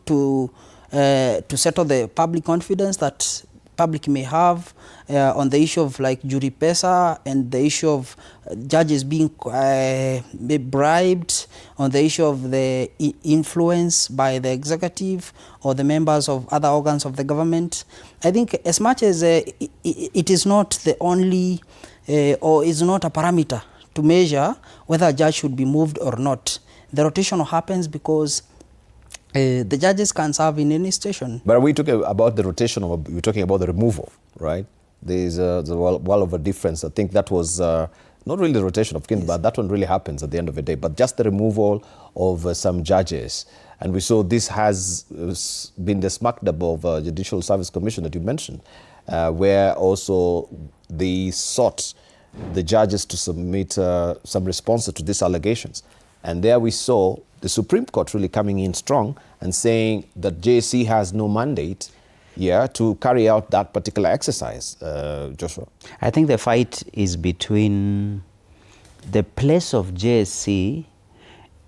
to settle the public confidence that public may have on the issue of like jury pesa and the issue of judges being bribed, on the issue of the influence by the executive or the members of other organs of the government? I think as much as it is not the only or is not a parameter to measure whether a judge should be moved or not, the rotation happens because the judges can serve in any station. But are we talking about the rotation, or we're talking about the removal, right? There's a wall of a difference. I think that was not really the rotation of kin, but that one really happens at the end of the day. But just the removal of some judges. And we saw this has been the smack dab of Judicial Service Commission that you mentioned, where also they sought the judges to submit some responses to these allegations. And there we saw the Supreme Court really coming in strong and saying that JSC has no mandate to carry out that particular exercise. Joshua? I think the fight is between the place of JSC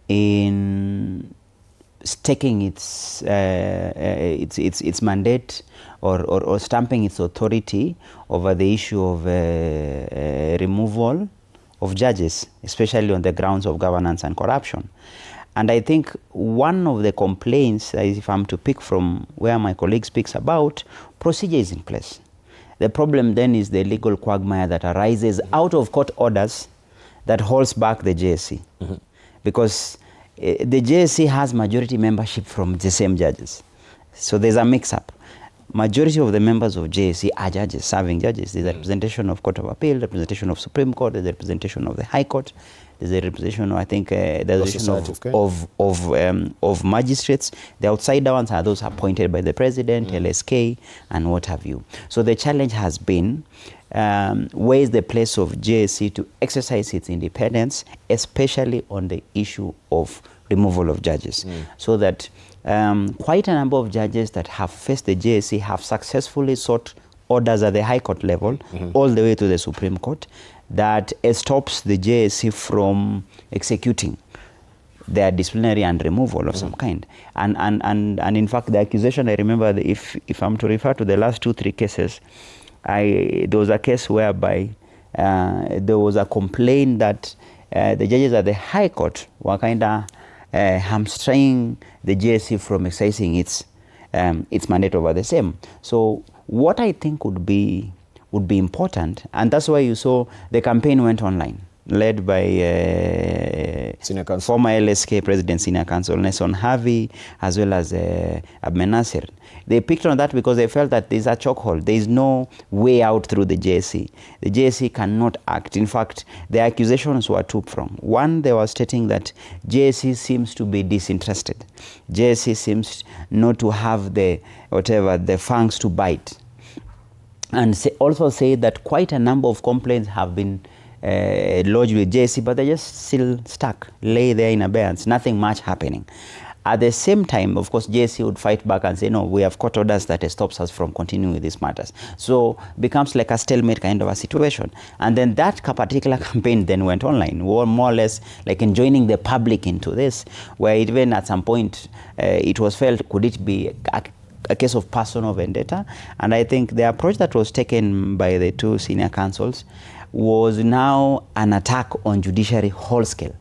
in staking its mandate or stamping its authority over the issue of removal of judges, especially on the grounds of governance and corruption. And I think one of the complaints, if I'm to pick from where my colleague speaks about, procedure is in place. The problem then is the legal quagmire that arises out of court orders that holds back the JSC. Because the JSC has majority membership from the same judges. So there's a mix-up. Majority of the members of JSC are judges, serving judges. There's a representation of Court of Appeal, representation of Supreme Court, there's a representation of the High Court, there's a representation, I think, there's a representation of magistrates. The outsider ones are those appointed by the President, LSK, and what have you. So the challenge has been, where is the place of JSC to exercise its independence, especially on the issue of removal of judges, so that quite a number of judges that have faced the JSC have successfully sought orders at the High Court level, all the way to the Supreme Court, that stops the JSC from executing their disciplinary and removal of some kind. And in fact, the accusation, I remember, if I'm to refer to the last 2-3 cases, there was a case whereby there was a complaint that the judges at the High Court were kind of hamstringing the JSC from exercising its mandate over the same. So what I think would be important, and that's why you saw the campaign went online, led by former LSK President Senior Counsel Nelson Harvey, as well as Abdel Nasser. They picked on that because they felt that there's a chokehold. There is no way out through the JSC. The JSC cannot act. In fact, the accusations were two-pronged. One, they were stating that JSC seems to be disinterested. JSC seems not to have the fangs to bite. And also say that quite a number of complaints have been lodged with JSC, but they're just still stuck, lay there in abeyance, nothing much happening. At the same time, of course, JSC would fight back and say, no, we have court orders that stops us from continuing with these matters. So becomes like a stalemate kind of a situation. And then that particular campaign then went online, more or less like enjoining the public into this, where even at some point it was felt, could it be a case of personal vendetta? And I think the approach that was taken by the two senior counsels was now an attack on judiciary whole scale,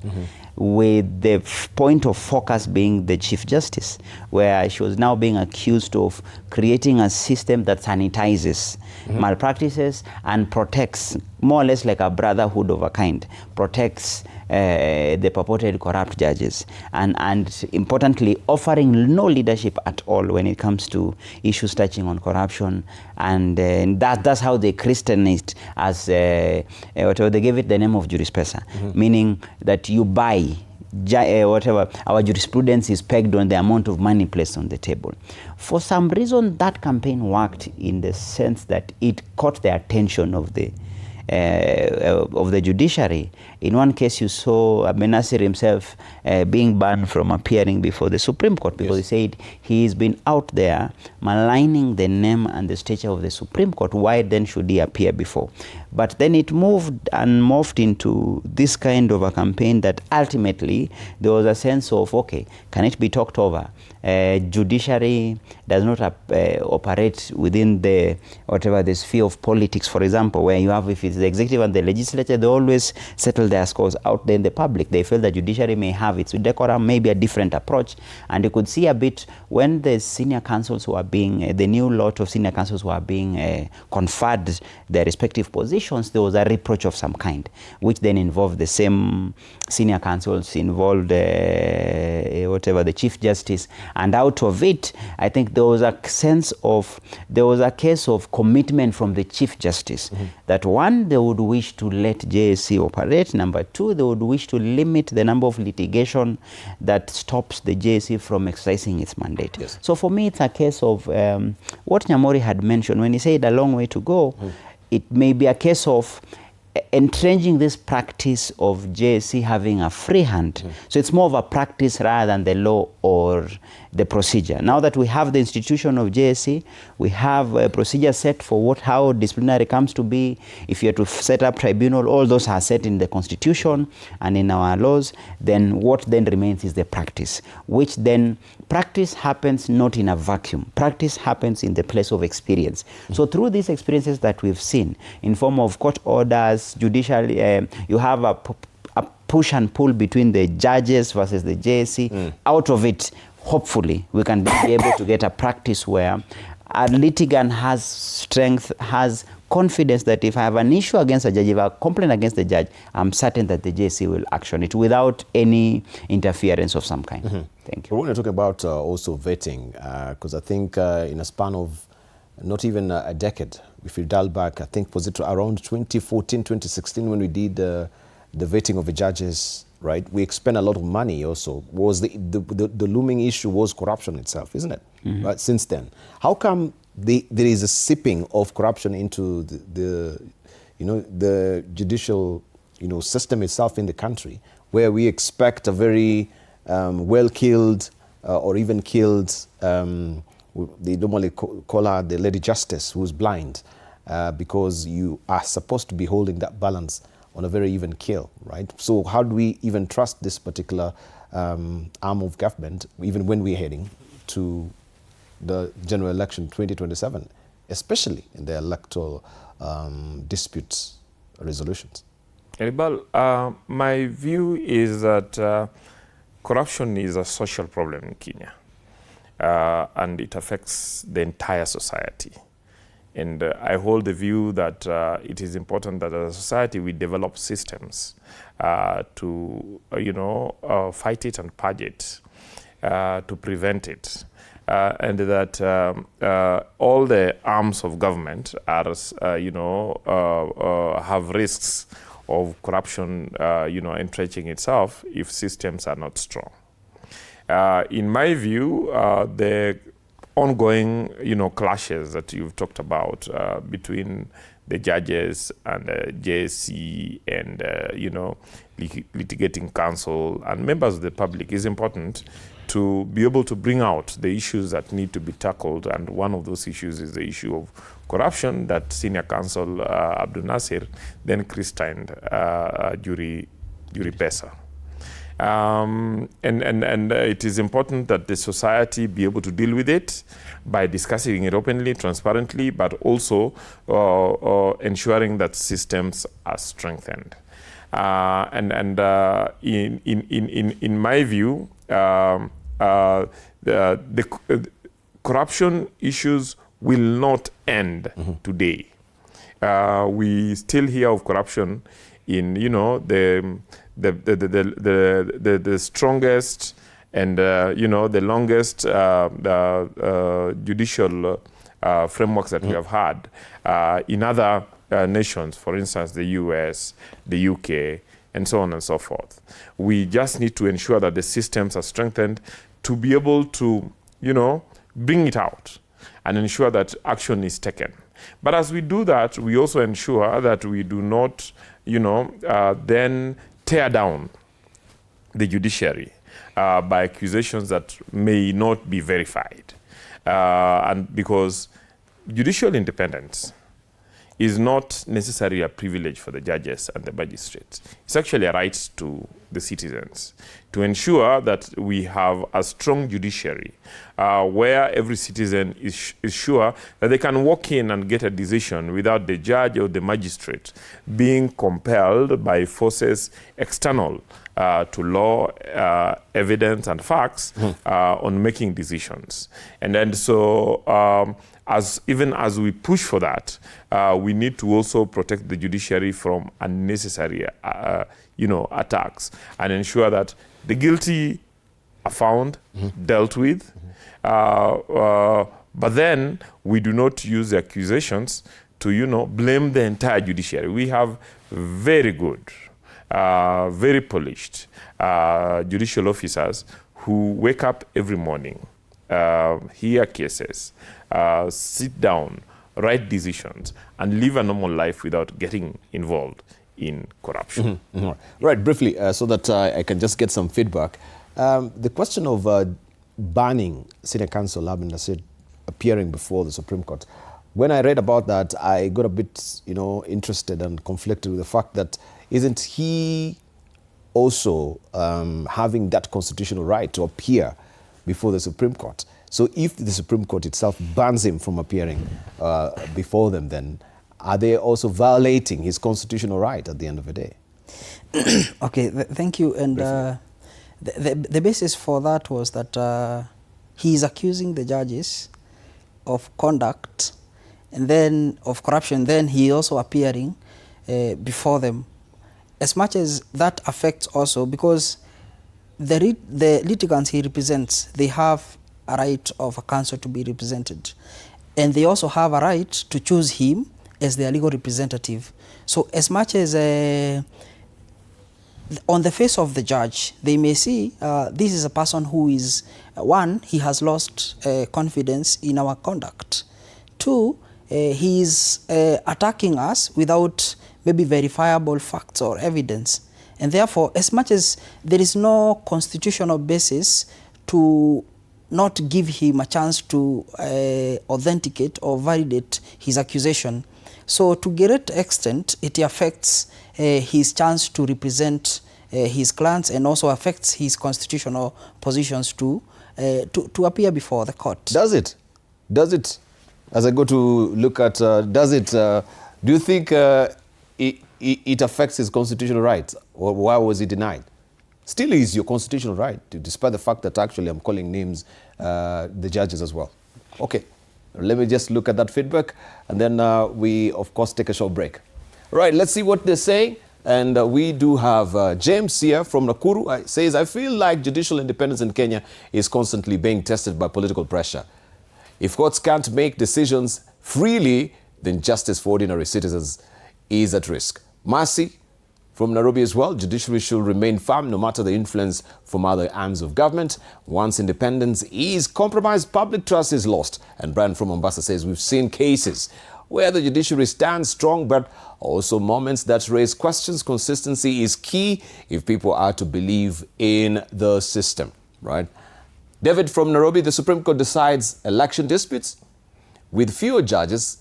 with the point of focus being the Chief Justice, where she was now being accused of creating a system that sanitizes malpractices and protects, more or less like a brotherhood of a kind, protects the purported corrupt judges, and importantly, offering no leadership at all when it comes to issues touching on corruption. And that's how they christened it as, they gave it the name of jurispesa, meaning that you buy whatever, our jurisprudence is pegged on the amount of money placed on the table. For some reason, that campaign worked in the sense that it caught the attention of the judiciary. In one case, you saw Abdel Nasser himself being banned from appearing before the Supreme Court because he said he's been out there maligning the name and the stature of the Supreme Court. Why then should he appear before? But then it moved and morphed into this kind of a campaign that ultimately there was a sense of, okay, can it be talked over? Judiciary does not operate within the sphere of politics, for example, where you have, if it's the executive and the legislature, they always settle their scores out there in the public. They feel that judiciary may have its decorum, maybe a different approach. And you could see a bit when the senior counsels were being, the new lot of senior counsels were being conferred their respective positions, there was a reproach of some kind, which then involved the same senior counsels, involved the Chief Justice. And out of it, I think there was a case of commitment from the Chief Justice that one, they would wish to let JSC operate. Number two, they would wish to limit the number of litigation that stops the JSC from exercising its mandate. Yes. So for me, it's a case of what Nyamori had mentioned when he said a long way to go. It may be a case of entrenching this practice of JSC having a free hand. So it's more of a practice rather than the law or the procedure. Now that we have the institution of JSC, we have a procedure set for how disciplinary comes to be. If you are to set up tribunal, all those are set in the Constitution and in our laws. Then what then remains is the practice, which then practice happens not in a vacuum. Practice happens in the place of experience. So through these experiences that we've seen in form of court orders, judicial, you have a push and pull between the judges versus the JSC. Out of it, hopefully, we can be able to get a practice where a litigant has strength, has confidence that if I have an issue against a judge, if I have a complaint against the judge, I'm certain that the JSC will action it without any interference of some kind. Thank you. We want to talk about also vetting, because I think in a span of not even a decade, if you dial back, I think was it around 2014, 2016 when we did the vetting of the judges, right? We expend a lot of money also. Was the looming issue was corruption itself, isn't it? Right, since then. How come there is a seeping of corruption into the judicial system itself in the country, where we expect a very well-killed or even killed, they normally call her the Lady Justice, who's blind, because you are supposed to be holding that balance on a very even keel, right? So how do we even trust this particular arm of government, even when we're heading to the general election 2027, especially in the electoral disputes resolutions? Eribal, my view is that corruption is a social problem in Kenya, and it affects the entire society. And I hold the view that it is important that as a society we develop systems to, fight it and purge it, to prevent it. And that all the arms of government are, have risks of corruption, entrenching itself if systems are not strong. In my view, the ongoing, clashes that you've talked about between the judges and the JSC and, litigating counsel and members of the public is important to be able to bring out the issues that need to be tackled. And one of those issues is the issue of corruption that Senior Counsel Abdul Nasir then christened Juri Pesa. And it is important that the society be able to deal with it by discussing it openly, transparently, but also ensuring that systems are strengthened. In my view, the corruption issues will not end today. We still hear of corruption in, the strongest and the longest judicial frameworks that we have had in other nations, for instance, the US, the UK, and so on and so forth. We just need to ensure that the systems are strengthened to be able to, bring it out and ensure that action is taken. But as we do that, we also ensure that we do not, then tear down the judiciary by accusations that may not be verified. And because judicial independence is not necessarily a privilege for the judges and the magistrates. It's actually a right to the citizens to ensure that we have a strong judiciary where every citizen is sure that they can walk in and get a decision without the judge or the magistrate being compelled by forces external to law, evidence, and facts on making decisions. And then so even as we push for that, we need to also protect the judiciary from unnecessary, attacks and ensure that the guilty are found, dealt with, but then we do not use the accusations to, blame the entire judiciary. We have very good, very polished judicial officers who wake up every morning, hear cases, sit down, write decisions, and live a normal life without getting involved in corruption. Right, briefly, so that I can just get some feedback. The question of banning Senior Counsel Abdul Nasir appearing before the Supreme Court, when I read about that, I got a bit, interested and conflicted with the fact that isn't he also having that constitutional right to appear before the Supreme Court? So if the Supreme Court itself bans him from appearing before them, then are they also violating his constitutional right at the end of the day? Okay, thank you. And the basis for that was that he is accusing the judges of conduct and then of corruption. Then he also appearing before them. As much as that affects also, because the litigants he represents, they have a right of a counsel to be represented. And they also have a right to choose him as their legal representative. So as much as on the face of the judge, they may see this is a person who is, one, he has lost confidence in our conduct. Two, he is attacking us without maybe verifiable facts or evidence. And therefore, as much as there is no constitutional basis to not give him a chance to authenticate or validate his accusation. So to a great extent, it affects his chance to represent his clients, and also affects his constitutional positions to appear before the court. Does it? Does it? As I go to look at, does it, do you think it affects his constitutional rights? Or why was he denied? Still is your constitutional right, despite the fact that actually I'm calling names, the judges as well. Okay, let me just look at that feedback, and then we, of course, take a short break. Right, let's see what they're saying. And we do have James here from Nakuru. Says, I feel like judicial independence in Kenya is constantly being tested by political pressure. If courts can't make decisions freely, then justice for ordinary citizens is at risk. Mercy from Nairobi as well. Judiciary should remain firm no matter the influence from other arms of government. Once independence is compromised, public trust is lost. And Brian from Mombasa says, we've seen cases where the judiciary stands strong, but also moments that raise questions. Consistency is key if people are to believe in the system, right? David from Nairobi, the Supreme Court decides election disputes with fewer judges.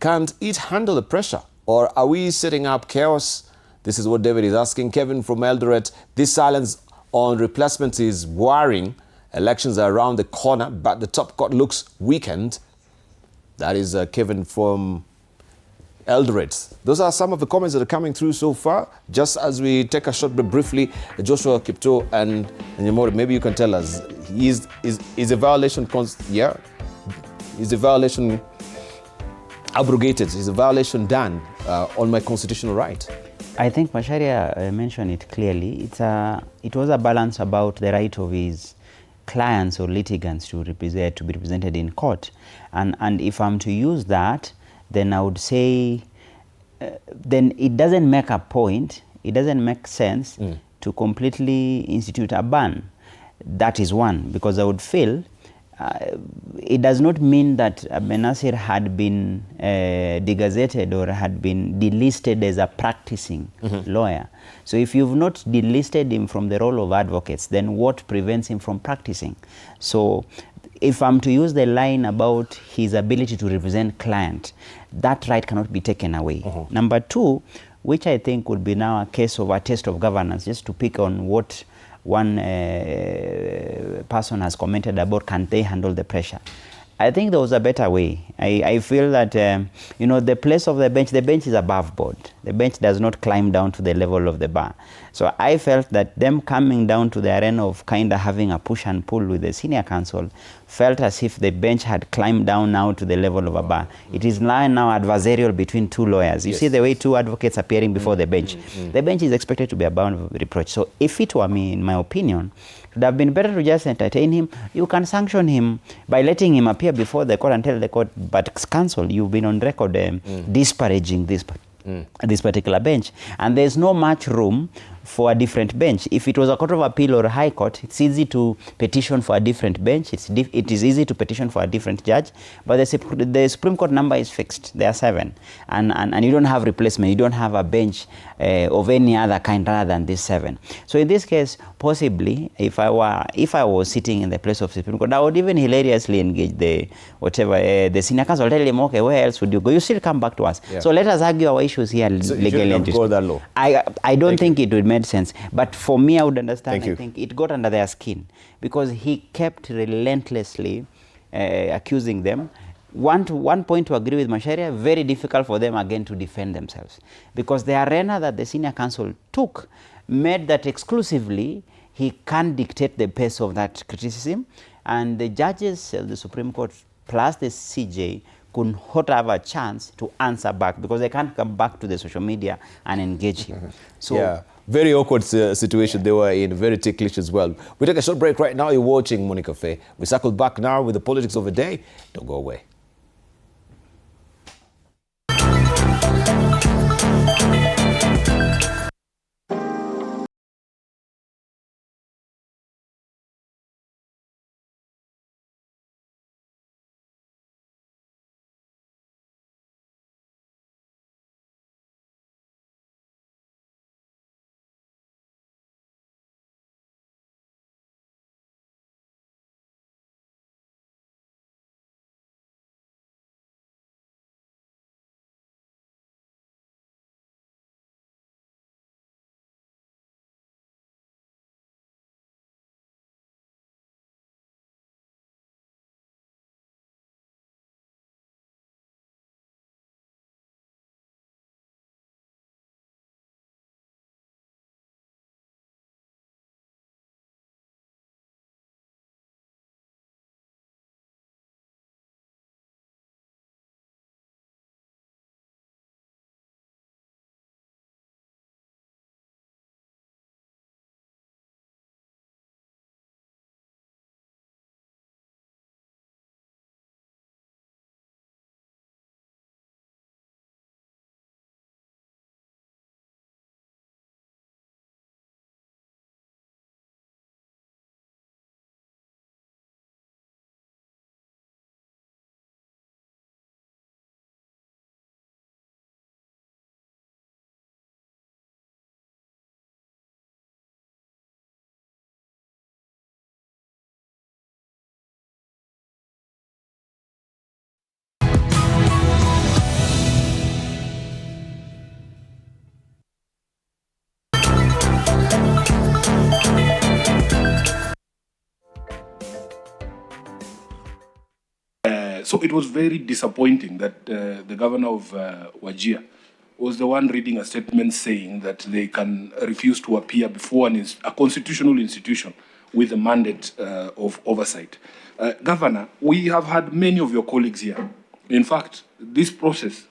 Can't it handle the pressure? Or are we setting up chaos? This is what David is asking. Kevin from Eldoret, this silence on replacement is worrying. Elections are around the corner, but the top court looks weakened. That is Kevin from Eldoret. Those are some of the comments that are coming through so far. Just as we take a short break briefly, Joshua Kipto and Nyamori, maybe you can tell us, is a violation, is the violation abrogated? Is a violation done on my constitutional right? I think Macharia mentioned it clearly. It was a balance about the right of his clients or litigants to be represented in court. And if I'm to use that, then I would say, then it doesn't make a point, it doesn't make sense to completely institute a ban. That is one, because I would feel it does not mean that Benazir had been degazetted or had been delisted as a practicing lawyer. So if you've not delisted him from the role of advocates, then what prevents him from practicing? So if I'm to use the line about his ability to represent client, that right cannot be taken away. Number two, which I think would be now a case of a test of governance, just to pick on what one person has commented about, can they handle the pressure? I think there was a better way. I feel that, the place of the bench is above board. The bench does not climb down to the level of the bar. So I felt that them coming down to the arena of kind of having a push and pull with the senior counsel felt as if the bench had climbed down now to the level of a bar. It is now adversarial between two lawyers. You see the way two advocates appearing before the bench. The bench is expected to be above reproach. So if it were me, in my opinion, it would have been better to just entertain him. You can sanction him by letting him appear before the court and tell the court, but counsel, you've been on record disparaging this particular bench. And there's no much room for a different bench. If it was a court of appeal or a high court, it's easy to petition for a different bench. It is easy to petition for a different judge. But the Supreme Court number is fixed. There are 7. And you don't have replacement. You don't have a bench of any other kind rather than this 7. So in this case, possibly, if I was sitting in the place of Supreme Court, I would even hilariously engage the senior counsel, tell him, okay, where else would you go? You still come back to us. So let us argue our issues here legally. I don't think it would make sense. But for me, I would understand. I think it got under their skin because he kept relentlessly accusing them. One point to agree with Macharia, very difficult for them again to defend themselves because the arena that the senior counsel took made that exclusively he can't dictate the pace of that criticism, and the judges of the Supreme Court plus the CJ could not have a chance to answer back because they can't come back to the social media and engage him. So very awkward situation they were in, very ticklish as well. We take a short break right now. You're watching Monica Faye. We circle back now with the politics of the day. Don't go away. So it was very disappointing that the governor of Wajir was the one reading a statement saying that they can refuse to appear before a constitutional institution with a mandate of oversight. Governor, we have had many of your colleagues here. In fact, this process,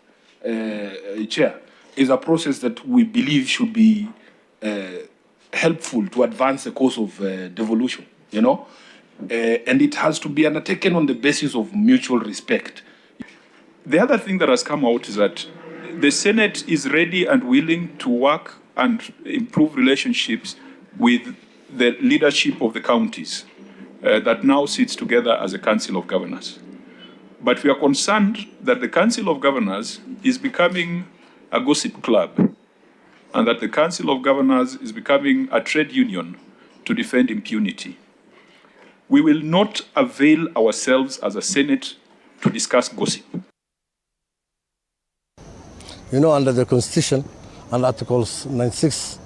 Chair, is a process that we believe should be helpful to advance the cause of devolution, you know? And it has to be undertaken on the basis of mutual respect. The other thing that has come out is that the Senate is ready and willing to work and improve relationships with the leadership of the counties that now sits together as a Council of Governors. But we are concerned that the Council of Governors is becoming a gossip club, and that the Council of Governors is becoming a trade union to defend impunity. We will not avail ourselves as a Senate to discuss gossip. You know, under the Constitution, and Articles 96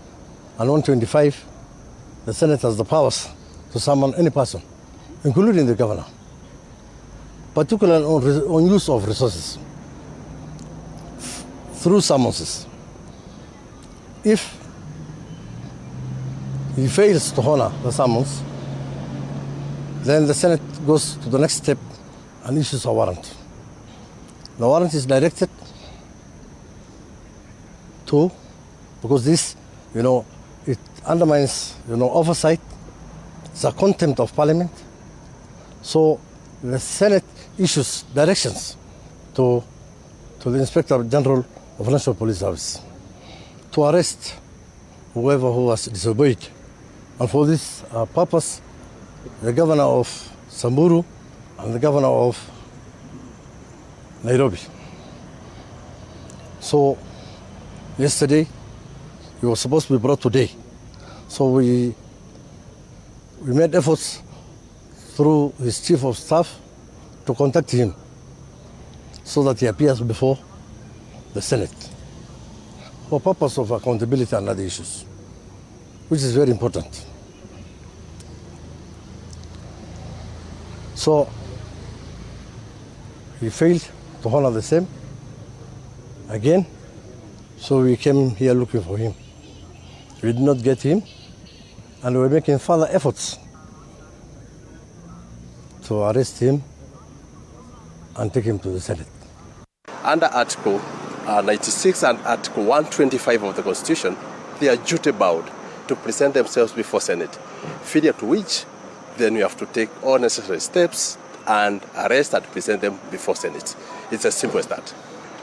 and 125, the Senate has the powers to summon any person, including the governor, particularly on use of resources, through summonses. If he fails to honor the summons, then the Senate goes to the next step and issues a warrant. The warrant is directed to, because this, you know, it undermines, you know, oversight. It's a contempt of Parliament. So the Senate issues directions to the Inspector General of National Police Service to arrest whoever who has disobeyed. And for this purpose, the governor of Samburu and the governor of Nairobi. So yesterday, he was supposed to be brought today. So we made efforts through his chief of staff to contact him so that he appears before the Senate for purpose of accountability and other issues, which is very important. So he failed to honor the same again, so we came here looking for him. We did not get him, and we're making further efforts to arrest him and take him to the Senate. Under Article 96 and Article 125 of the Constitution, they are duty-bound to present themselves before Senate, failure to which then we have to take all necessary steps and arrest and present them before Senate. It's as simple as that.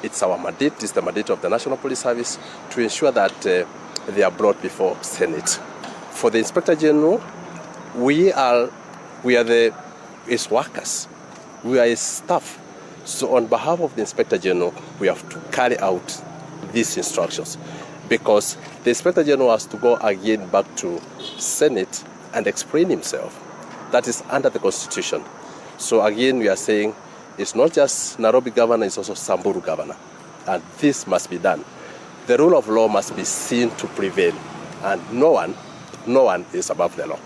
It's our mandate, it's the mandate of the National Police Service to ensure that they are brought before Senate. For the Inspector General, we are his workers, we are his staff. So on behalf of the Inspector General, we have to carry out these instructions because the Inspector General has to go again back to Senate and explain himself. That is under the Constitution. So again, we are saying it's not just Nairobi governor, it's also Samburu governor. And this must be done. The rule of law must be seen to prevail. And no one is above the law.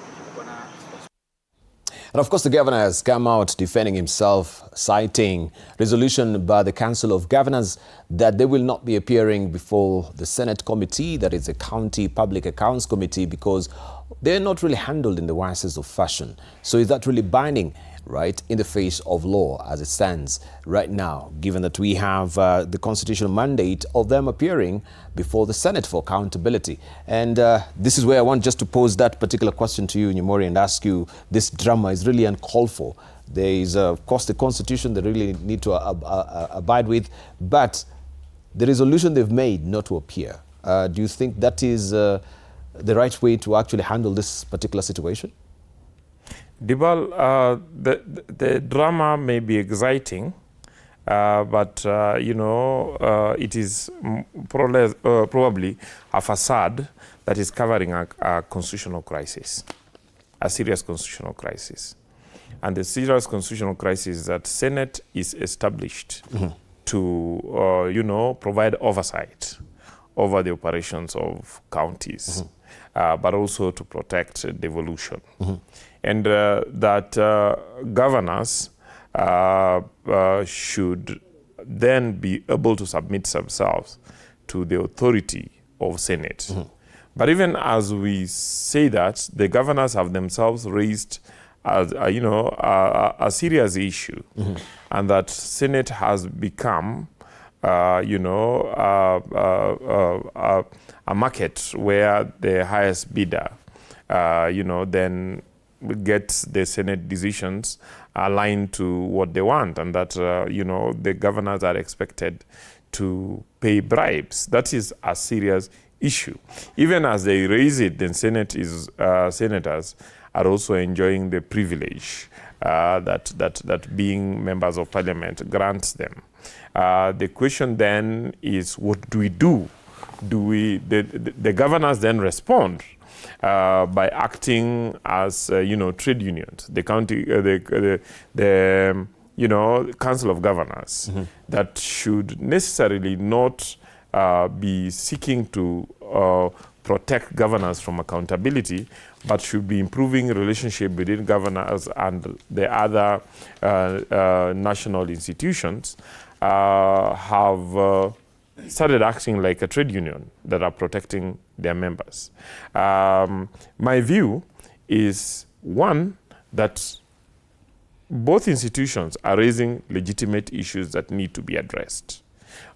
And of course, the governor has come out defending himself, citing resolution by the Council of Governors that they will not be appearing before the Senate committee, that is a county public accounts committee, because they're not really handled in the wisest of fashion. So is that really binding, right, in the face of law as it stands right now, given that we have the constitutional mandate of them appearing before the Senate for accountability? And this is where I want just to pose that particular question to you, Nyumori, and ask you, this drama is really uncalled for. There is, of course, the Constitution they really need to abide with, but the resolution they've made not to appear. Do you think that is the right way to actually handle this particular situation? Dibal, the drama may be exciting, but you know, it is probably a facade that is covering a constitutional crisis, a serious constitutional crisis. And the serious constitutional crisis is that Senate is established to, you know, provide oversight over the operations of counties, but also to protect devolution. And that governors should then be able to submit themselves to the authority of Senate. But even as we say that, the governors have themselves raised a serious issue, and that Senate has become a market where the highest bidder then gets the Senate decisions aligned to what they want, and that the governors are expected to pay bribes. That is a serious issue. Even as they raise it, then senators are also enjoying the privilege that being members of parliament grants them. The question then is, what do we do? The governors then respond by acting as trade unions, the county, the council of governors that should necessarily not be seeking to protect governors from accountability, but should be improving relationship between governors and the other national institutions, have started acting like a trade union that are protecting their members. My view is, one, that both institutions are raising legitimate issues that need to be addressed.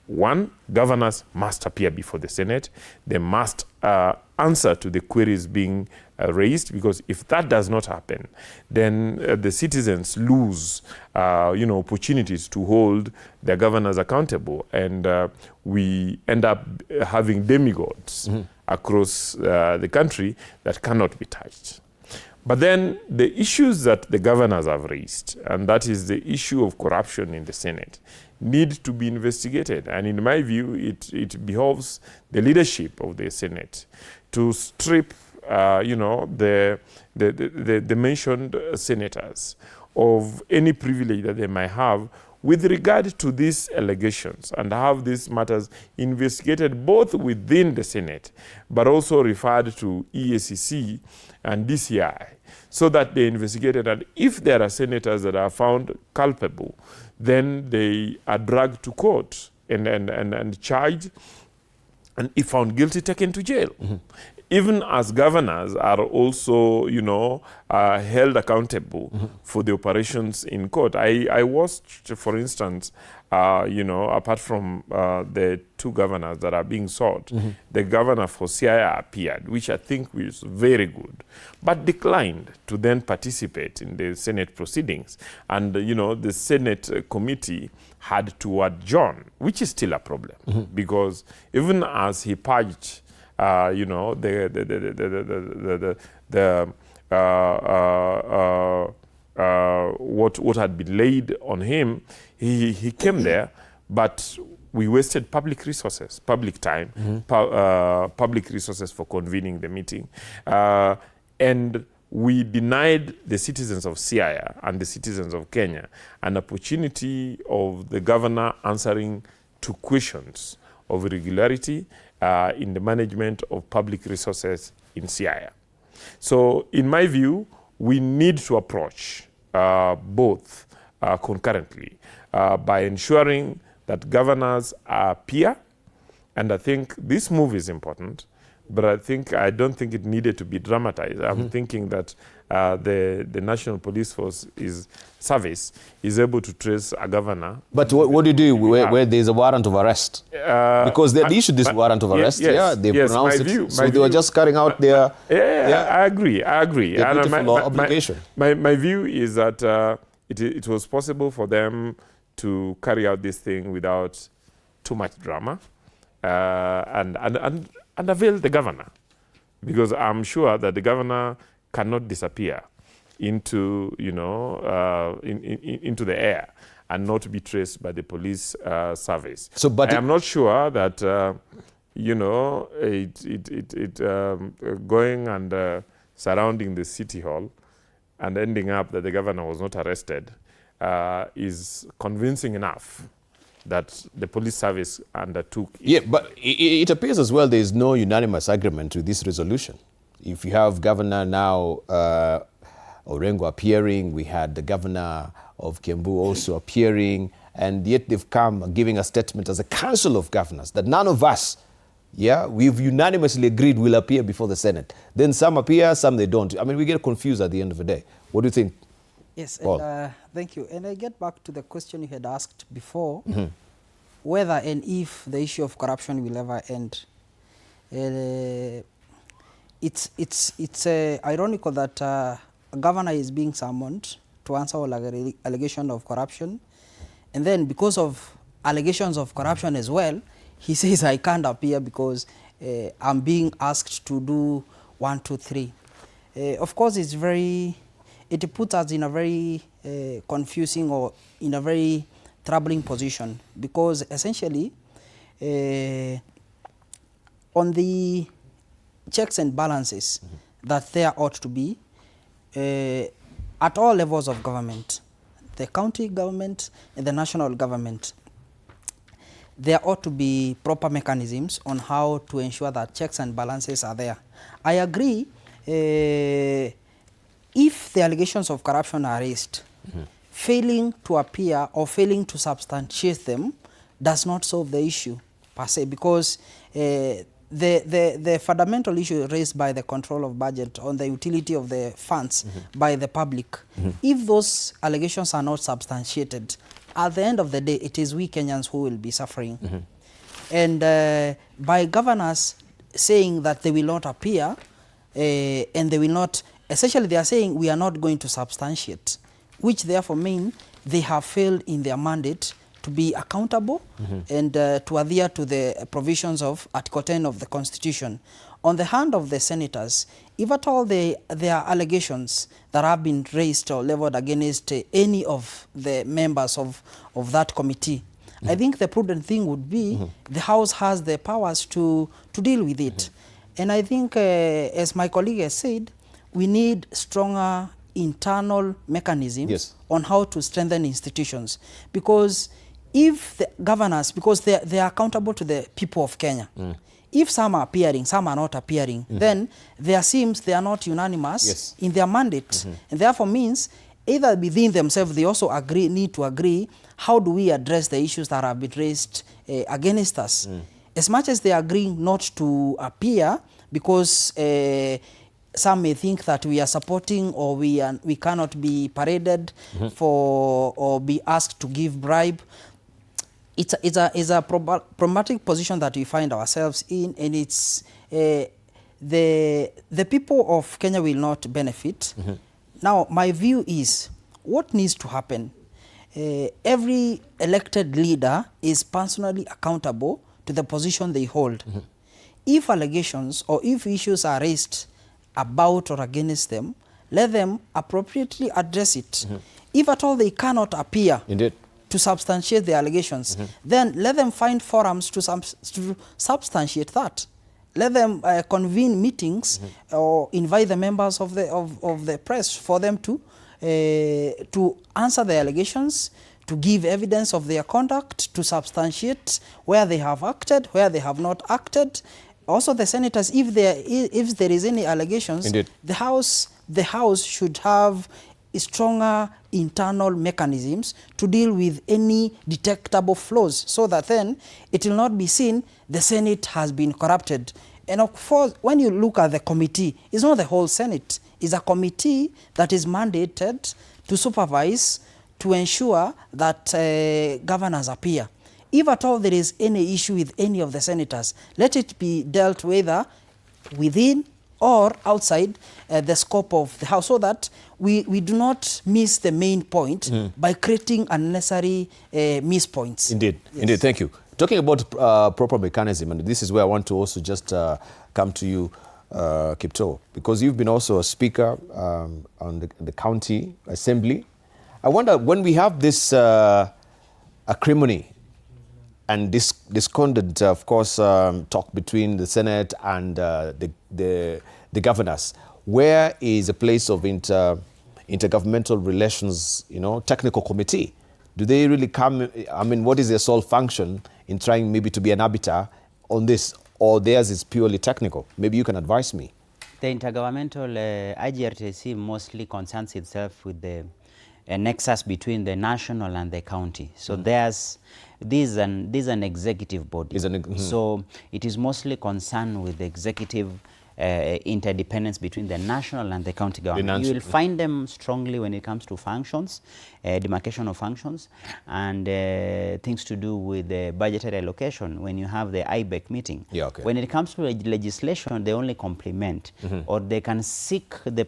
One, governors must appear before the Senate. They must answer to the queries being raised, because if that does not happen, then the citizens lose opportunities to hold their governors accountable, and we end up having demigods across the country that cannot be touched. But then the issues that the governors have raised, and that is the issue of corruption in the Senate, need to be investigated. And in my view, it behoves the leadership of the Senate to strip the mentioned senators of any privilege that they might have with regard to these allegations, and have these matters investigated both within the Senate, but also referred to EACC and DCI, so that they investigated, and if there are senators that are found culpable, then they are dragged to court and charged, and if found guilty, taken to jail. Even as governors are also, held accountable for the operations in court. I watched, for instance, apart from the two governors that are being sought, the governor for CIA appeared, which I think was very good, but declined to then participate in the Senate proceedings. And, the Senate committee had to adjourn, which is still a problem, because even as he purged what had been laid on him, he came there, but we wasted public resources, public time, public resources for convening the meeting, and we denied the citizens of Siaya and the citizens of Kenya an opportunity of the governor answering to questions of irregularity in the management of public resources in Siaya. So, in my view, we need to approach both concurrently by ensuring that governors appear, and I think this move is important, but I don't think it needed to be dramatized. I'm thinking that the National Police Force Service is able to trace a governor. But what do you do where there's a warrant of arrest? Because they issued this warrant of arrest. They pronounced it. So they were just carrying out their... I agree. Their beautiful obligation. My view is that it was possible for them to carry out this thing without too much drama and avail the governor. Because I'm sure that the governor cannot disappear into into the air and not be traced by the police service. So, but I am not sure that going and surrounding the city hall and ending up that the governor was not arrested is convincing enough that the police service undertook. Yeah, but it appears as well there is no unanimous agreement to this resolution. If you have Governor now Orengo appearing, we had the Governor of Kiambu also appearing, and yet they've come giving a statement as a council of governors that none of us, we've unanimously agreed will appear before the Senate. Then some appear, some they don't. I mean, we get confused at the end of the day. What do you think? Yes, and, thank you. And I get back to the question you had asked before, whether and if the issue of corruption will ever end. It's ironical that a governor is being summoned to answer all allegations of corruption, and then because of allegations of corruption as well, he says I can't appear because I'm being asked to do 1, 2, 3. Of course, it puts us in a very confusing or in a very troubling position, because essentially on the checks and balances that there ought to be at all levels of government, the county government and the national government, there ought to be proper mechanisms on how to ensure that checks and balances are there. I agree, if the allegations of corruption are raised, failing to appear or failing to substantiate them does not solve the issue per se, because the fundamental issue raised by the control of budget on the utility of the funds by the public, if those allegations are not substantiated, at the end of the day, it is we Kenyans who will be suffering. And by governors saying that they will not appear, and they will not, essentially they are saying we are not going to substantiate, which therefore mean they have failed in their mandate to be accountable and to adhere to the provisions of Article 10 of the Constitution. On the hand of the senators, if at all there are allegations that have been raised or leveled against any of the members of that committee, I think the prudent thing would be the House has the powers to deal with it. And I think, as my colleague has said, we need stronger internal mechanisms on how to strengthen institutions. Because if the governors, because they are accountable to the people of Kenya, if some are appearing, some are not appearing, then there seems they are not unanimous in their mandate. And therefore means either within themselves they also need to agree how do we address the issues that have been raised against us. As much as they agree not to appear because some may think that we are supporting or we cannot be paraded for or be asked to give bribe. It's a problematic position that we find ourselves in, and it's the people of Kenya will not benefit. Now, my view is what needs to happen. Every elected leader is personally accountable to the position they hold. If allegations or if issues are raised about or against them, let them appropriately address it. If at all they cannot appear to substantiate the allegations, then let them find forums to substantiate that. Let them convene meetings or invite the members of the press for them to answer the allegations, to give evidence of their conduct, to substantiate where they have acted, where they have not acted. Also, the senators, if there is any allegations, the House should have stronger internal mechanisms to deal with any detectable flaws, so that then it will not be seen the Senate has been corrupted. And of course, when you look at the committee, it's not the whole Senate. It's a committee that is mandated to supervise, to ensure that governors appear. If at all there is any issue with any of the senators, let it be dealt with within or outside the scope of the House, so that we do not miss the main point by creating unnecessary miss points. Indeed, thank you. Talking about proper mechanism, and this is where I want to also just come to you, Kipto, because you've been also a speaker on the county assembly. I wonder, when we have this acrimony and discordant, of course, talk between the Senate and the governors, where is a place of intergovernmental relations, technical committee? Do they really come? I mean, what is their sole function in trying maybe to be an arbiter on this, or theirs is purely technical? Maybe you can advise me. The intergovernmental IGRTC mostly concerns itself with the a nexus between the national and the county. So this is an executive body. So it is mostly concerned with the executive interdependence between the national and the county government. You will find them strongly when it comes to functions, demarcation of functions, and things to do with the budgetary allocation when you have the IBEC meeting. Yeah, okay. When it comes to legislation, they only complement, or they can seek the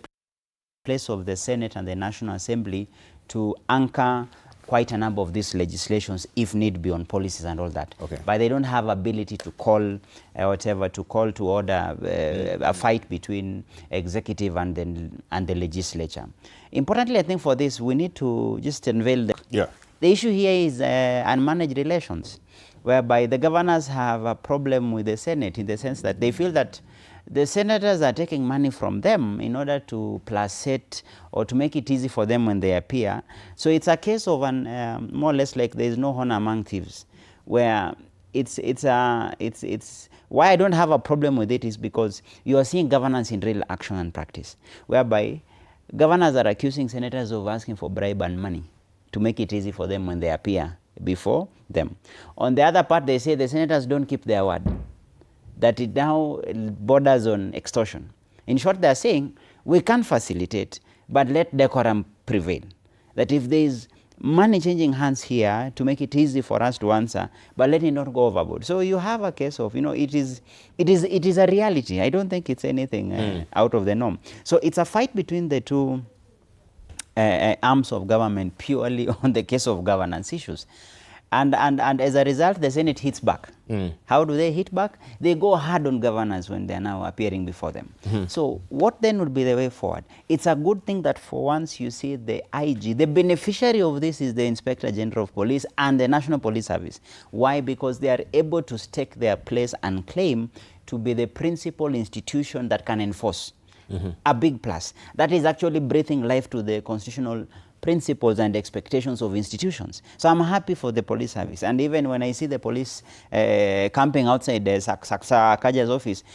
place of the Senate and the National Assembly to anchor quite a number of these legislations if need be on policies and all that. Okay. But they don't have ability to call to order a fight between executive and the legislature. Importantly, I think for this, we need to just unveil the issue here is unmanaged relations, whereby the governors have a problem with the Senate in the sense that they feel that the senators are taking money from them in order to placate or to make it easy for them when they appear. So it's a case of more or less like there is no honor among thieves, where it's why I don't have a problem with it is because you are seeing governance in real action and practice, whereby governors are accusing senators of asking for bribe and money to make it easy for them when they appear before them. On the other part, they say the senators don't keep their word, that it now borders on extortion. In short, they are saying, we can facilitate, but let decorum prevail. That if there is money changing hands here to make it easy for us to answer, but let it not go overboard. So you have a case of, it is a reality. I don't think it's anything out of the norm. So it's a fight between the two arms of government purely on the case of governance issues. And as a result, the Senate hits back. How do they hit back? They go hard on governors when they are now appearing before them. So what then would be the way forward? It's a good thing that for once you see the IG, the beneficiary of this is the Inspector General of Police and the National Police Service. Why? Because they are able to stake their place and claim to be the principal institution that can enforce. A big plus. That is actually breathing life to the constitutional principles and expectations of institutions. So I'm happy for the police service. And even when I see the police camping outside the Sakaja's office,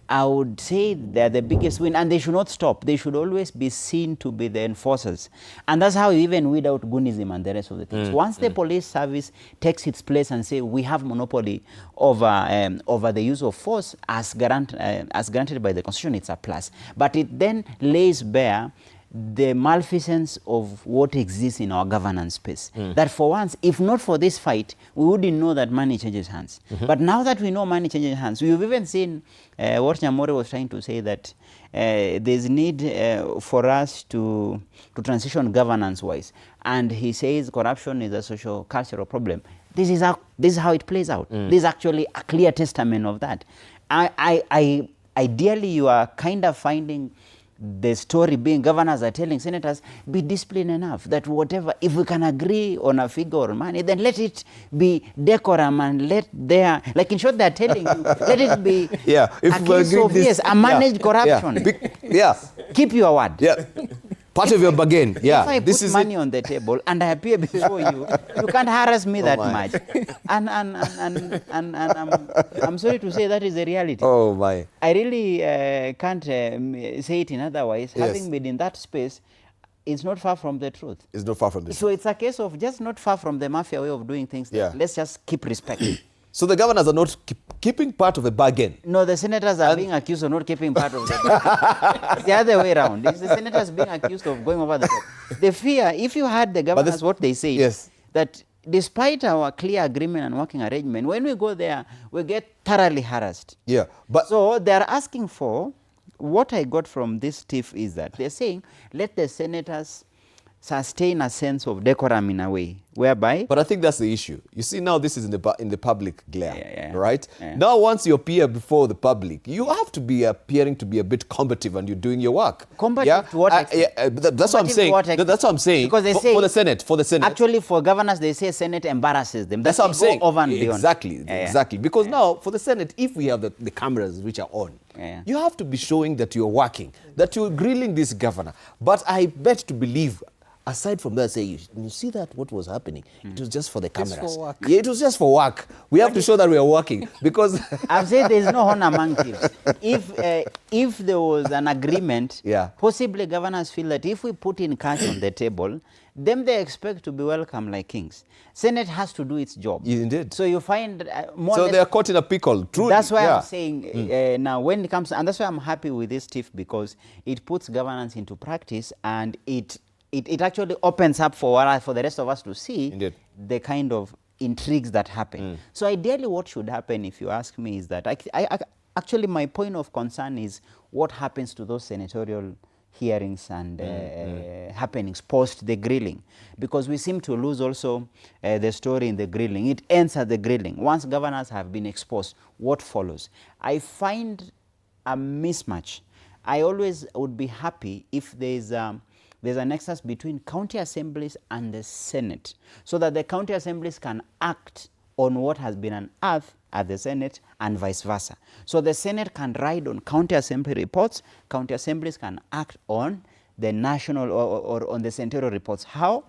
I would say they're the biggest win, and they should not stop. They should always be seen to be the enforcers. And that's how we even weed out goonism and the rest of the things. Once the police service takes its place and say we have monopoly over the use of force as granted by the Constitution, it's a plus. But it then lays bare the malfeasance of what exists in our governance space. That for once, if not for this fight, we wouldn't know that money changes hands. But now that we know money changes hands, we've even seen what Nyamore was trying to say, that there's need for us to transition governance-wise. And he says corruption is a social cultural problem. This is how it plays out. This is actually a clear testament of that. Ideally, you are kind of finding the story being governors are telling senators, be disciplined enough that whatever, if we can agree on a figure or money, then let it be decorum and let there, like in short, they're telling you, let it be if a case of a managed corruption. Keep your word. Part of your bargain. If I put money on the table and I appear before you, you can't harass me that much. And I'm sorry to say that is the reality. Oh my! I really can't say it in otherwise. Having been in that space, it's not far from the truth. It's not far from the truth. So it's a case of just not far from the mafia way of doing things. Let's just keep respect. So the governors are not keeping part of the bargain. No, the senators are being accused of not keeping part of the bargain. It's the other way around. It's the senators being accused of going over the top. The fear, if you had the governors, what they say, that despite our clear agreement and working arrangement, when we go there, we get thoroughly harassed. So they're asking for, what I got from this tiff is that they're saying, let the senators sustain a sense of decorum in a way, whereby... But I think that's the issue. You see, now this is in the public glare, right? Now, once you appear before the public, you have to be appearing to be a bit combative and you're doing your work. Combative to what extent? That's what I'm saying. That's what I'm saying. Because they say... For the Senate. Actually, for governors, they say Senate embarrasses them. That's what I'm saying. Over and beyond. Exactly. Because now, for the Senate, if we have the cameras which are on, you have to be showing that you're working, that you're grilling this governor. But I bet to believe, aside from that, say, you see that what was happening? It was just for the Just cameras. for work. Yeah, it was just for work. We have to show that we are working because I've said there's no honor among thieves. If there was an agreement, Yeah. possibly governors feel that if we put in cash on the table, then they expect to be welcome like kings. Senate has to do its job. Indeed. So you find more so or less, they are caught in a pickle. Truly. that's why yeah. I'm saying now when it comes, and that's why I'm happy with this TIF, because it puts governance into practice, and it actually opens up for the rest of us to see Indeed. the kind of intrigues that happen. So ideally what should happen, if you ask me, is that actually my point of concern is what happens to those senatorial hearings and happenings post the grilling, because we seem to lose also the story in the grilling. It ends at the grilling. Once governors have been exposed, what follows? I find a mismatch. I always would be happy if there's a nexus between county assemblies and the Senate, so that the county assemblies can act on what has been unearthed at the Senate and vice versa. So the Senate can ride on county assembly reports, county assemblies can act on the national or on the senatorial reports. How?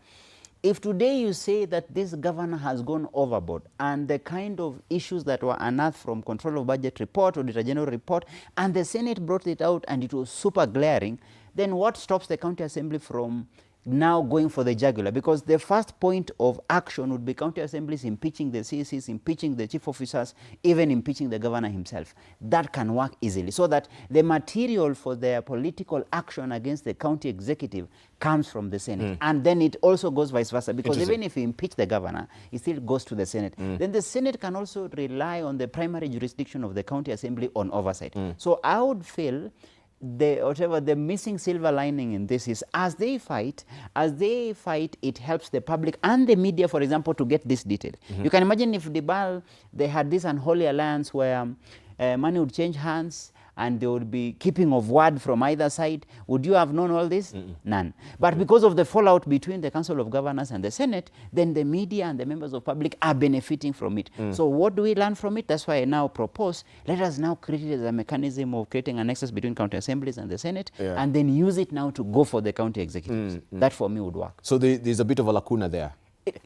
If today you say that this governor has gone overboard and the kind of issues that were unearthed from control of budget report or the general report, and the Senate brought it out and it was super glaring, then what stops the county assembly from now going for the jugular? Because the first point of action would be county assemblies impeaching the CCs, impeaching the chief officers, even impeaching the governor himself. That can work easily, so that the material for their political action against the county executive comes from the Senate. And then it also goes vice versa, because even if you impeach the governor, it still goes to the Senate. Then the Senate can also rely on the primary jurisdiction of the county assembly on oversight. So I would feel the missing silver lining in this is as they fight, it helps the public and the media, for example, to get this detail. You can imagine if they had this unholy alliance where money would change hands and there would be keeping of word from either side. Would you have known all this? None. But because of the fallout between the Council of Governors and the Senate, then the media and the members of public are benefiting from it. So what do we learn from it? That's why I now propose, let us now create it as a mechanism of creating a nexus between county assemblies and the Senate, and then use it now to go for the county executives. That for me would work. So there's a bit of a lacuna there.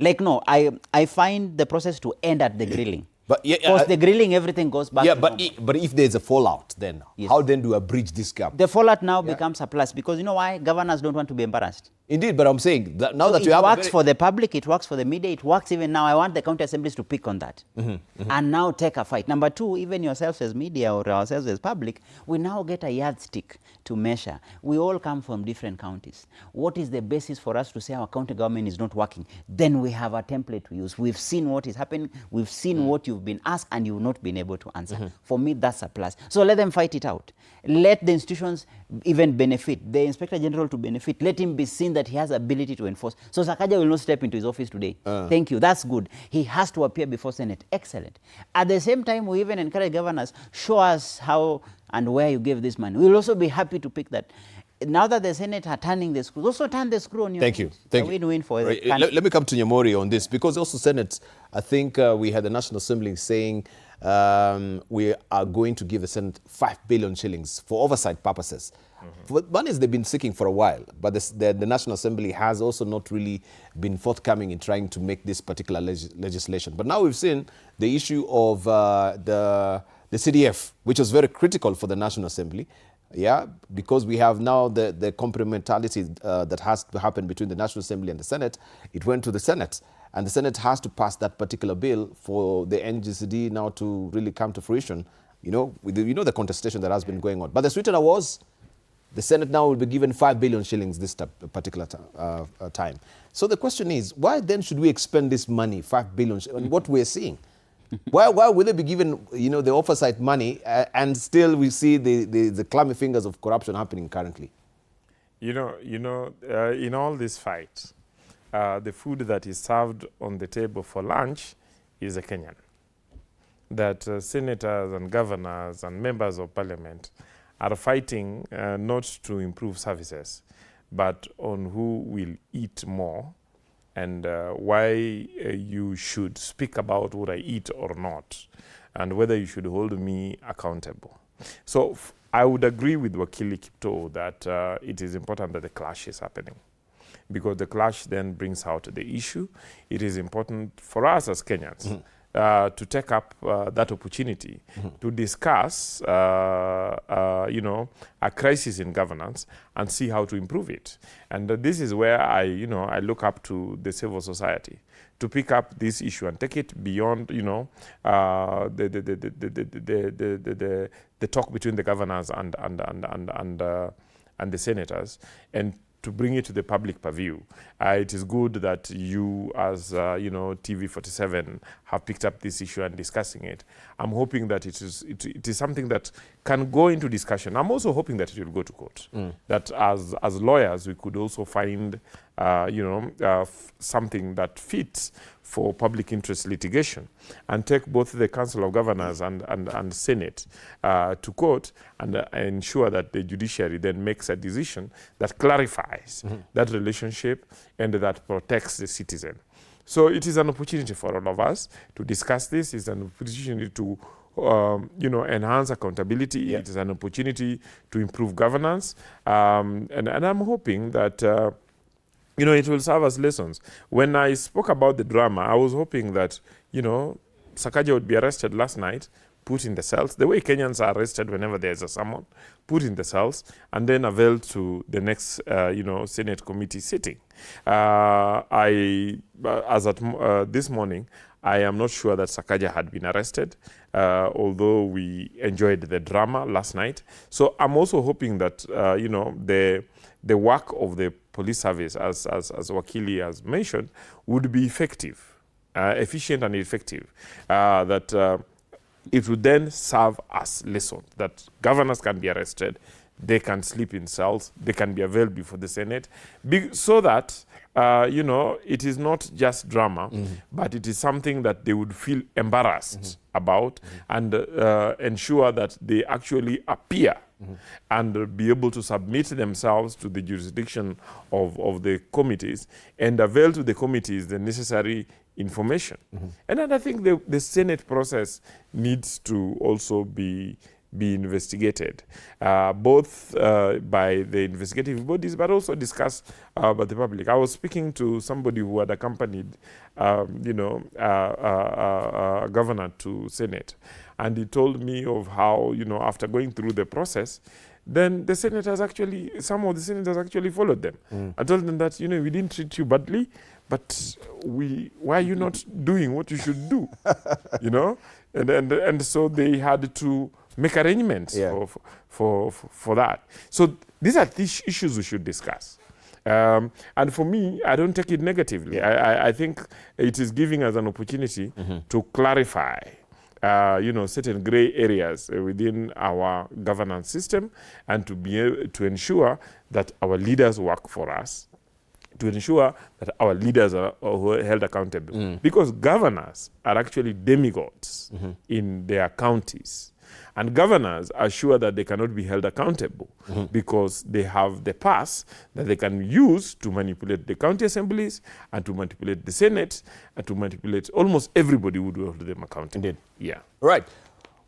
I find the process to end at the grilling. But Post the grilling, everything goes back to normal. But if there's a fallout, then how then do I bridge this gap? The fallout now becomes a plus, because you know why? Governors don't want to be embarrassed. Indeed, but I'm saying that now that you have it works for the public, it works for the media, it works even now. I want the county assemblies to pick on that and now take a fight. Number two, even yourselves as media or ourselves as public, we now get a yardstick to measure. We all come from different counties. What is the basis for us to say our county government is not working? Then we have a template to use. We've seen what is happening. We've seen what you've been asked and you've not been able to answer. For me, that's a plus. So let them fight it out. Let the institutions even benefit. The Inspector General to benefit. Let him be seen that he has ability to enforce. So Sakaja will not step into his office today. Thank you. That's good. He has to appear before Senate. Excellent. At the same time, we even encourage governors, show us how and where you gave this money. We'll also be happy to pick that. Now that the Senate are turning the screw, also turn the screw on your Thank you. Thank you. Win-win for the country. Let me come to Nyamori on this, because also Senate, I think we had the National Assembly saying we are going to give the Senate 5 billion shillings for oversight purposes. For monies they've been seeking for a while, but the National Assembly has also not really been forthcoming in trying to make this particular legislation. But now we've seen the issue of the CDF, which was very critical for the National Assembly. Because we have now the complementarity that has to happen between the National Assembly and the Senate. It went to the Senate, and the Senate has to pass that particular bill for the NGCD now to really come to fruition. With the contestation that has been going on. But the sweetener was the Senate now will be given 5 billion shillings this particular time. So the question is, why then should we expend this money, 5 billion, on what we're seeing? Why will they be given, the oversight money, and still we see the clammy fingers of corruption happening currently? In all this fight, the food that is served on the table for lunch is a Kenyan. That senators and governors and members of parliament are fighting not to improve services, but on who will eat more and why you should speak about what I eat or not, and whether you should hold me accountable. So I would agree with Wakili Kipto that it is important that the clash is happening. because the clash then brings out the issue. It is important for us as Kenyans to take up that opportunity to discuss, you know, a crisis in governance and see how to improve it. And this is where I look up to the civil society to pick up this issue and take it beyond, you know, the talk between the governors and the senators, and to bring it to the public purview. It is good that you, as you know, TV47, have picked up this issue and discussing it. I'm hoping that it is something that can go into discussion. I'm also hoping that it will go to court. That as lawyers, we could also find, you know, something that fits for public interest litigation, and take both the Council of Governors and Senate to court, and ensure that the judiciary then makes a decision that clarifies that relationship and that protects the citizen. So it is an opportunity for all of us to discuss this. It's an opportunity to you know, enhance accountability. Yeah. It is an opportunity to improve governance, and I'm hoping that you know, it will serve as lessons. When I spoke about the drama, I was hoping that, you know, Sakaja would be arrested last night, put in the cells, the way Kenyans are arrested whenever there's a summon, put in the cells, and then availed to the next, you know, Senate committee sitting. As at this morning, I am not sure that Sakaja had been arrested, although we enjoyed the drama last night. So I'm also hoping that, you know, the work of the police service, as Wakili has mentioned, would be effective, efficient and effective, that it would then serve as lesson that governors can be arrested, they can sleep in cells, they can be available before the Senate, so that, you know, it is not just drama, but it is something that they would feel embarrassed about, and ensure that they actually appear and be able to submit themselves to the jurisdiction of the committees and avail to the committees the necessary information. And then I think the Senate process needs to also be investigated, both by the investigative bodies, but also discussed by the public. I was speaking to somebody who had accompanied, you know, a governor to Senate, and he told me of how, you know, after going through the process, then the senators actually, some of the senators actually followed them. I told them that, you know, we didn't treat you badly, but why are you not doing what you should do? You know, and so they had to make arrangements for that. So these are the issues we should discuss. And for me, I don't take it negatively. I think it is giving us an opportunity to clarify, you know, certain gray areas within our governance system, and to be able to ensure that our leaders work for us, to ensure that our leaders are held accountable. Because governors are actually demigods in their counties. And governors are sure that they cannot be held accountable because they have the pass that they can use to manipulate the county assemblies and to manipulate the Senate and to manipulate almost everybody who would hold them accountable. Indeed. Yeah. Right.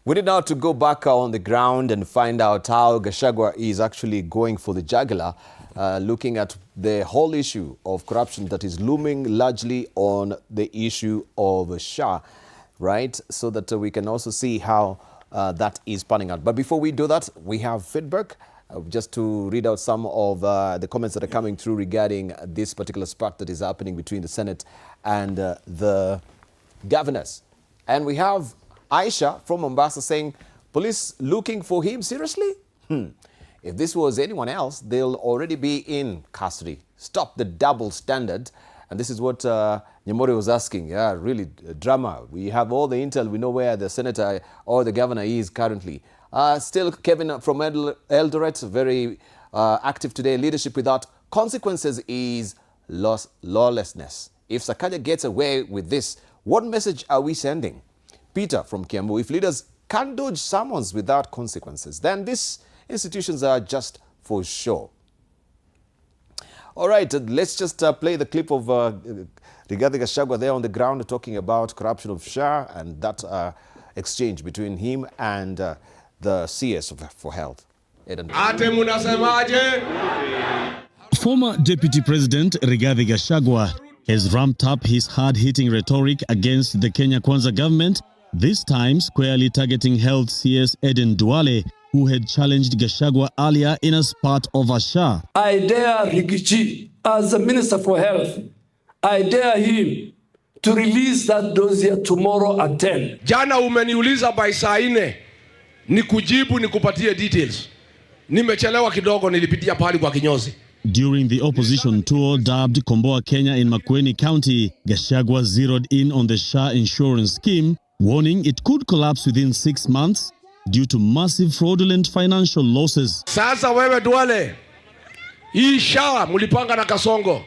We need now to go back on the ground and find out how Gachagua is actually going for the jugular, looking at the whole issue of corruption that is looming largely on the issue of SHA, right? So that we can also see how that is panning out. But before we do that, we have feedback. Just to read out some of the comments that are coming through regarding this particular spark that is happening between the Senate and the governors. And we have Aisha from Mombasa saying, police looking for him? Seriously? If this was anyone else, they'll already be in custody. Stop the double standard. And this is what Nyamori was asking. Yeah, really, drama. We have all the intel. We know where the senator or the governor is currently. Still, Kevin from Eldoret, very active today. Leadership without consequences is lawlessness. If Sakaja gets away with this, what message are we sending? Peter from Kiambu, if leaders can't dodge summons without consequences, then these institutions are just for show. All right, let's just play the clip of Rigathi Gachagua there on the ground talking about corruption of SHA and that exchange between him and the CS for Health. Ate munasemaje? Former Deputy President Rigathi Gachagua has ramped up his hard-hitting rhetoric against the Kenya Kwanza government, this time squarely targeting Health CS Aden Duale, who had challenged Gachagua earlier in a spat over SHA. I dare Rigiji, as the Minister for Health, I dare him to release that dossier tomorrow at 10. Jana umeniuliza by saa 4, nikujibu nikupatie details. Nimechelewa kidogo, nilipitia pahali kwa kinyozi. During the opposition tour dubbed Komboa Kenya in Makueni County, Gachagua zeroed in on the SHA insurance scheme, warning it could collapse within 6 months due to massive fraudulent financial losses. Sasa wewe Duale, hii SHA mulipanga na Kasongo,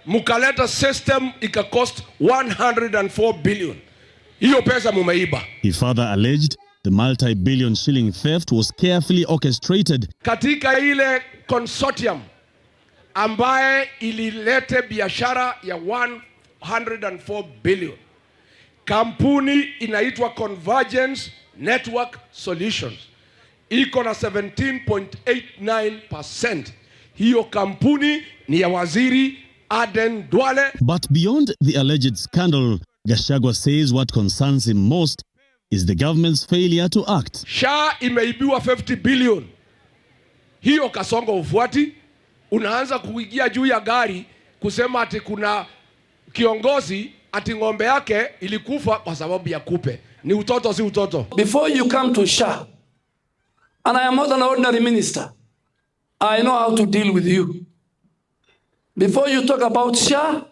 mukaleta system ikakost 104 billion. Hiyo pesa mumeiba. He further alleged the multi-billion shilling theft was carefully orchestrated. Katika ile consortium ambaye ililete biashara ya 104 billion. Kampuni inaitwa Convergence Network Solutions. Iko na 17.89%. Hiyo kampuni ni ya waziri Aden Duale. But beyond the alleged scandal, Gachagua says what concerns him most is the government's failure to act. SHA imeibiwa 50 billion. Hiyo Kasongo ufuati, unaanza kuingia juu ya gari kusema ati kuna kiongozi ati ng'ombe yake ilikufa kwa sababu ya kupe. Ni utoto si utoto. Before you come to SHA, and I am not an ordinary minister, I know how to deal with you. Before you talk about SHA,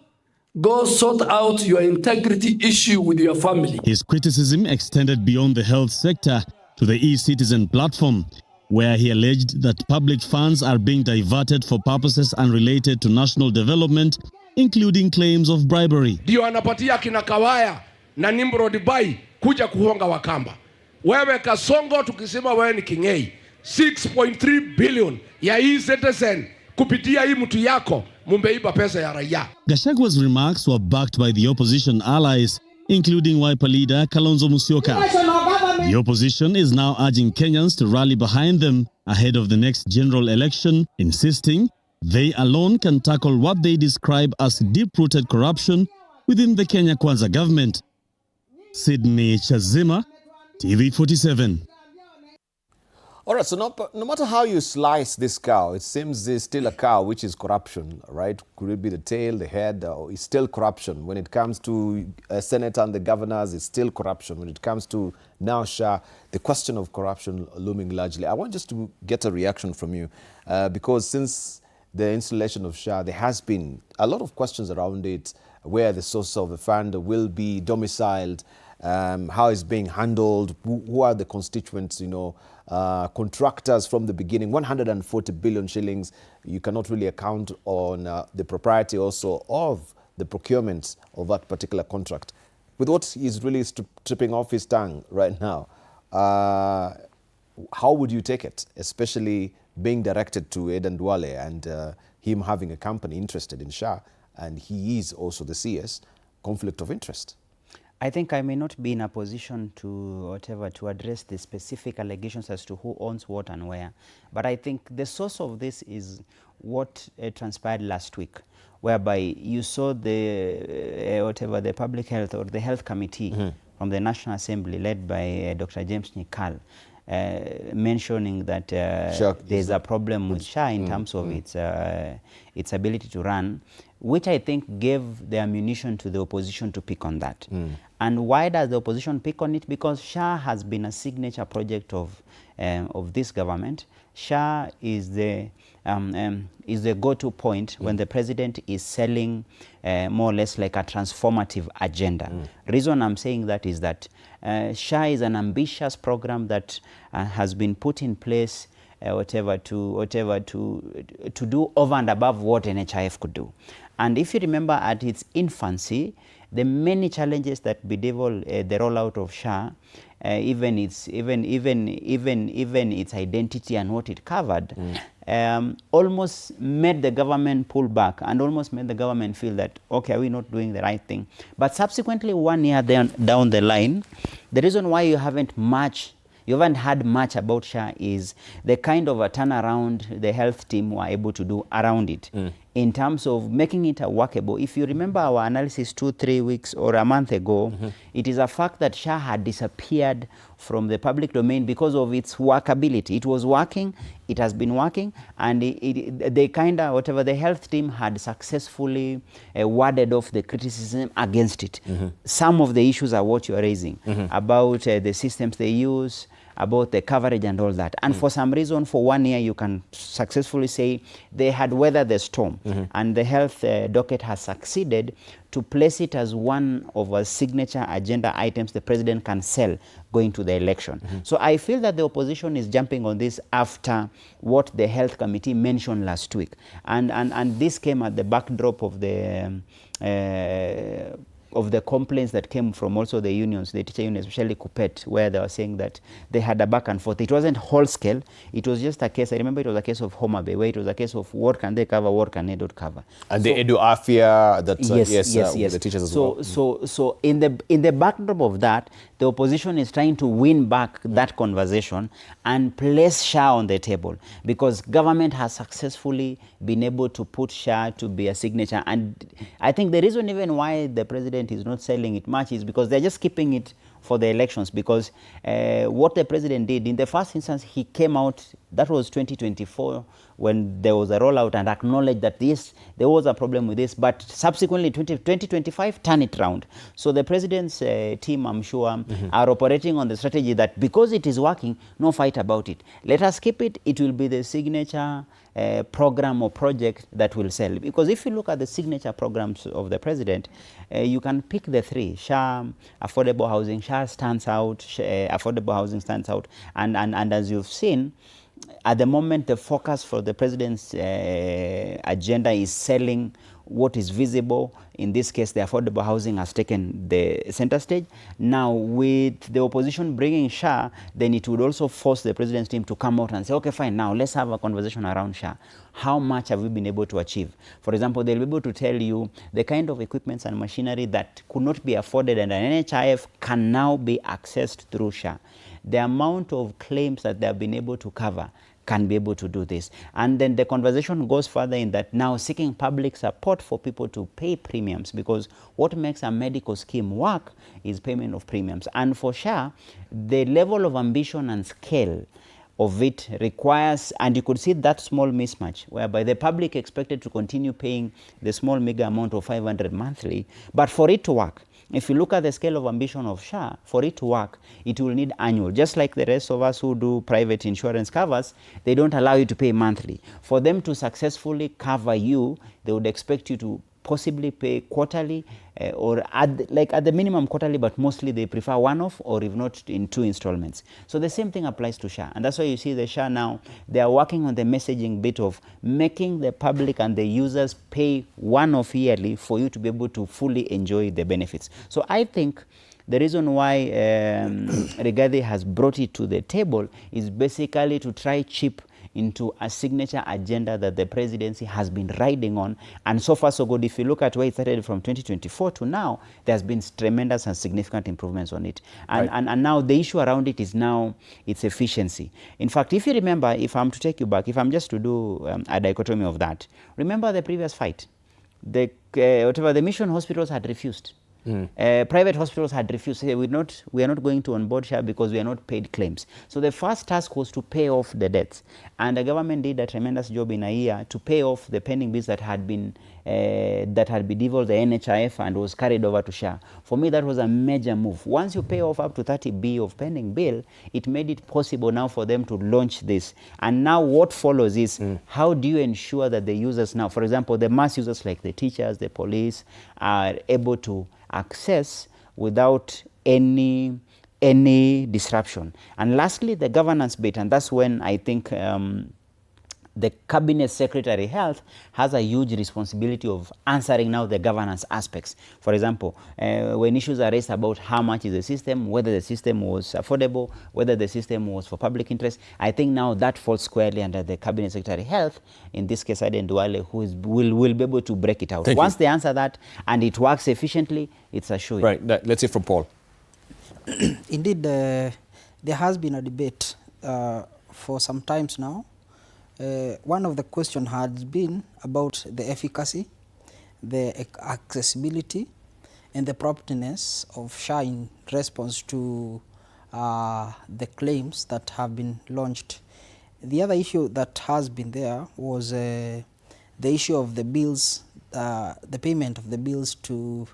go sort out your integrity issue with your family. His criticism extended beyond the health sector to the e-citizen platform, where he alleged that public funds are being diverted for purposes unrelated to national development, including claims of bribery. Dio anapatia kina Kawaya na Nimrod Bai kuja kuhonga Wakamba. Wewe Kasongo tukisema wewe ni kingei. 6.3 billion ya e-citizen kupitia hii mtu yako mumbeiba pesa ya raia. Gachagua's remarks were backed by the opposition allies, including Wiper leader Kalonzo Musyoka. The opposition is now urging Kenyans to rally behind them ahead of the next general election, insisting they alone can tackle what they describe as deep-rooted corruption within the Kenya Kwanza government. Sydney Chazima, TV47. All right, so no matter how you slice this cow, it seems there's still a cow, which is corruption, right? Could it be the tail, the head, or it's still corruption. When it comes to Senate and the governors, it's still corruption. When it comes to now SHA, the question of corruption looming largely. I want just to get a reaction from you, because since the installation of SHA, there has been a lot of questions around it, where the source of the fund will be domiciled, how it's being handled, who are the constituents, contractors from the beginning. 140 billion shillings, you cannot really account on the propriety also of the procurement of that particular contract. With what is really tripping off his tongue right now, how would you take it, especially being directed to Aden Duale and him having a company interested in SHA, and he is also the CS, conflict of interest? I think I may not be in a position to address the specific allegations as to who owns what and where. But I think the source of this is what transpired last week, whereby you saw the public health or the health committee from the National Assembly led by Dr. James Nyikal mentioning that there's a problem with SHA in terms of its ability to run, which I think gave the ammunition to the opposition to pick on that. And why does the opposition pick on it? Because SHA has been a signature project of this government. SHA is the go-to point when the president is selling more or less like a transformative agenda. Reason I'm saying that is that SHA is an ambitious program that has been put in place to do over and above what NHIF could do. And if you remember, at its infancy, the many challenges that bedevil the rollout of SHA, even its identity and what it covered, almost made the government pull back and almost made the government feel that, okay, are we not doing the right thing? But subsequently, 1 year down the line, the reason why you haven't you haven't heard much about SHA is the kind of a turnaround the health team were able to do around it in terms of making it workable. If you remember our analysis 2-3 weeks or a month ago, it is a fact that SHA had disappeared from the public domain because of its workability. It was working, it has been working, and they kind of, whatever, the health team had successfully warded off the criticism against it. Some of the issues are what you are raising about the systems they use, about the coverage and all that. And for some reason, for 1 year, you can successfully say they had weathered the storm. And the health docket has succeeded to place it as one of a signature agenda items the president can sell going to the election. So I feel that the opposition is jumping on this after what the health committee mentioned last week. And this came at the backdrop of the complaints that came from also the unions, the teacher unions, especially Kupet, where they were saying that they had a back and forth. It wasn't whole scale. It was just a case. I remember it was a case of Homa Bay, where it was a case of what can they cover, what can they not cover. And the Edu Afia that yes. the teachers as well. So in the backdrop of that, the opposition is trying to win back that conversation and place SHA on the table, because government has successfully been able to put SHA to be a signature. And I think the reason even why the president is not selling it much is because they're just keeping it for the elections, because what the president did in the first instance, he came out, that was 2024 when there was a rollout, and acknowledged that there was a problem with this, but subsequently 2025 turn it around. So the president's team, I'm sure, are operating on the strategy that because it is working, no fight about it. Let us keep it, it will be the signature program or project that will sell. Because if you look at the signature programs of the president, you can pick the three. SHA, affordable housing, SHA stands out, affordable housing stands out, and as you've seen, at the moment the focus for the president's agenda is selling what is visible. In this case, the affordable housing has taken the center stage. Now, with the opposition bringing SHA, then it would also force the president's team to come out and say, okay, fine, now let's have a conversation around SHA. How much have we been able to achieve? For example, they'll be able to tell you the kind of equipments and machinery that could not be afforded and an NHIF can now be accessed through SHA. The amount of claims that they have been able to cover can be able to do this. And then the conversation goes further in that now seeking public support for people to pay premiums, because what makes a medical scheme work is payment of premiums. And for SHA, the level of ambition and scale of it requires, and you could see that small mismatch, whereby the public expected to continue paying the small mega amount of 500 monthly, but for it to work, if you look at the scale of ambition of SHA, for it to work, it will need annual. Just like the rest of us who do private insurance covers, they don't allow you to pay monthly. For them to successfully cover you, they would expect you to possibly pay quarterly or at the minimum quarterly, but mostly they prefer one-off or if not in 2 installments. So the same thing applies to SHA. And that's why you see the SHA now, they are working on the messaging bit of making the public and the users pay one-off yearly for you to be able to fully enjoy the benefits. So I think the reason why Rigathi has brought it to the table is basically to try chip into a signature agenda that the presidency has been riding on. And so far so good. If you look at where it started from 2024 to now, there's been tremendous and significant improvements on it. And, and now the issue around it is now its efficiency. In fact, if you remember, if I'm to take you back, if I'm just to do a dichotomy of that, remember the previous fight. Whatever the mission hospitals had refused. Private hospitals had refused. Say, we are not going to onboard SHA because we are not paid claims. So the first task was to pay off the debts, and the government did a tremendous job in a year to pay off the pending bills that had been devolved the NHIF and was carried over to SHA. For me, that was a major move. Once you pay off up to 30B of pending bill, it made it possible now for them to launch this. And now what follows is how do you ensure that the users now, for example, the mass users like the teachers, the police, are able to access without any disruption. And lastly, the governance bit, and that's when I think the Cabinet Secretary Health has a huge responsibility of answering now the governance aspects. For example, when issues are raised about how much is the system, whether the system was affordable, whether the system was for public interest, I think now that falls squarely under the Cabinet Secretary Health, in this case Aden Duale, who will be able to break it out. Once they answer that and it works efficiently, it's a show. Right, let's hear from Paul. Indeed, there has been a debate for some times now. One of the questions has been about the efficacy, the accessibility, and the promptness of SHA in response to the claims that have been launched. The other issue that has been there was the issue of the bills, the payment of the bills to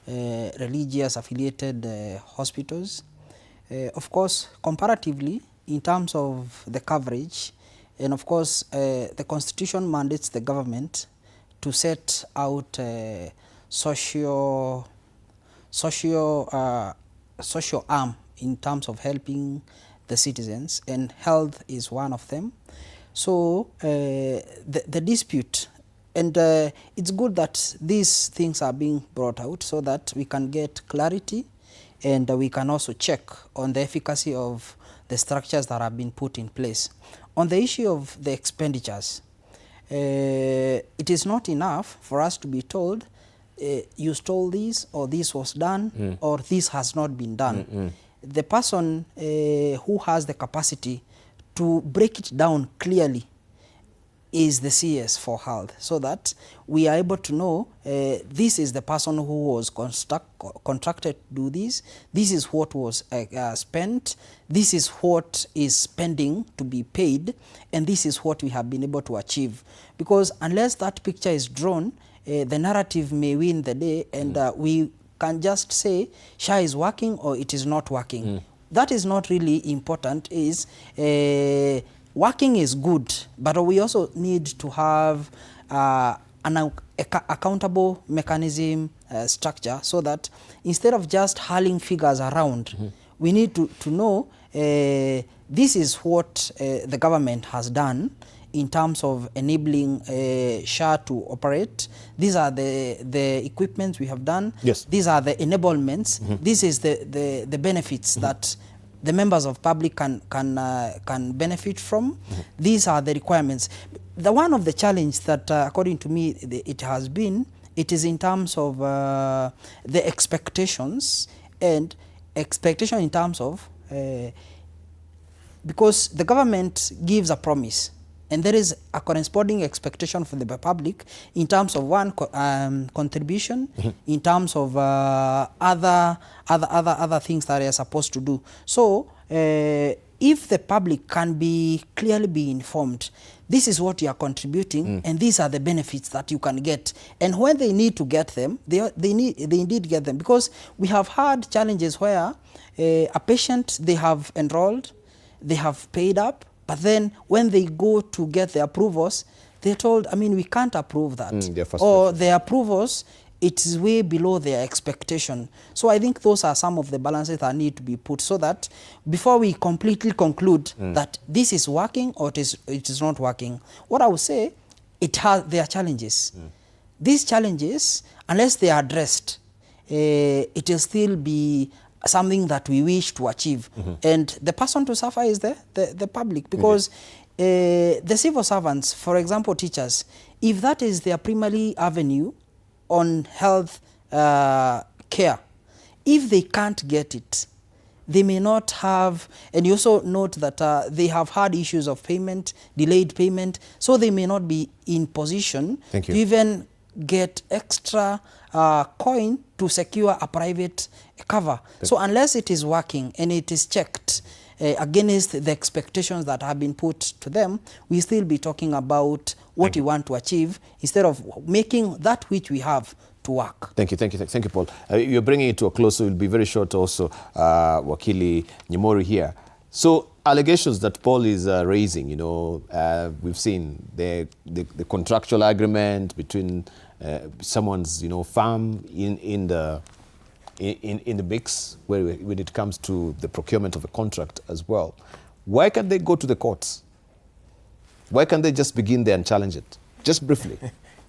religious affiliated hospitals. Of course, comparatively, in terms of the coverage, and of course, the Constitution mandates the government to set out social arm in terms of helping the citizens, and health is one of them. So the dispute, and it's good that these things are being brought out so that we can get clarity, and we can also check on the efficacy of the structures that have been put in place. On the issue of the expenditures, it is not enough for us to be told you stole this, or this was done, or this has not been done. The person who has the capacity to break it down clearly is the CS for health, so that we are able to know this is the person who was contracted to do this, this is what was spent, this is what is pending to be paid, and this is what we have been able to achieve. Because unless that picture is drawn, the narrative may win the day, and we can just say SHA is working or it is not working. That is not really important. Is working is good, but we also need to have an accountable mechanism structure, so that instead of just hurling figures around, we need to know this is what the government has done in terms of enabling SHA to operate. These are the equipments we have done. Yes. These are the enablements. This is the benefits that the members of public can benefit from. These are the requirements. The one of the challenge that according to me it has been, it is in terms of the expectations, and expectation in terms of because the government gives a promise, and there is a corresponding expectation for the public in terms of one contribution, in terms of other things that they are supposed to do. So if the public can be clearly informed, this is what you are contributing, and these are the benefits that you can get. And when they need to get them, they indeed get them. Because we have had challenges where a patient, they have enrolled, they have paid up, but then when they go to get the approvals, they're told, I mean, we can't approve that. Or the approvals, it is way below their expectation. So I think those are some of the balances that need to be put, so that before we completely conclude that this is working or it is not working, what I would say, there are challenges. These challenges, unless they are addressed, it will still be something that we wish to achieve. And the person to suffer is the public, because the civil servants, for example teachers, if that is their primary avenue on health care, if they can't get it, they may not have, and you also note that they have had issues of payment, delayed payment, so they may not be in position to even get extra coin to secure a private cover. So unless it is working and it is checked against the expectations that have been put to them, we still be talking about what we want to achieve instead of making that which we have to work. Thank you, Paul. You're bringing it to a close, so we'll be very short also, Wakili Nyimori here. So allegations that Paul is raising, you know, we've seen the contractual agreement between someone's, you know, farm in the mix when it comes to the procurement of a contract as well. Why can't they go to the courts? Why can't they just begin there and challenge it? Just briefly.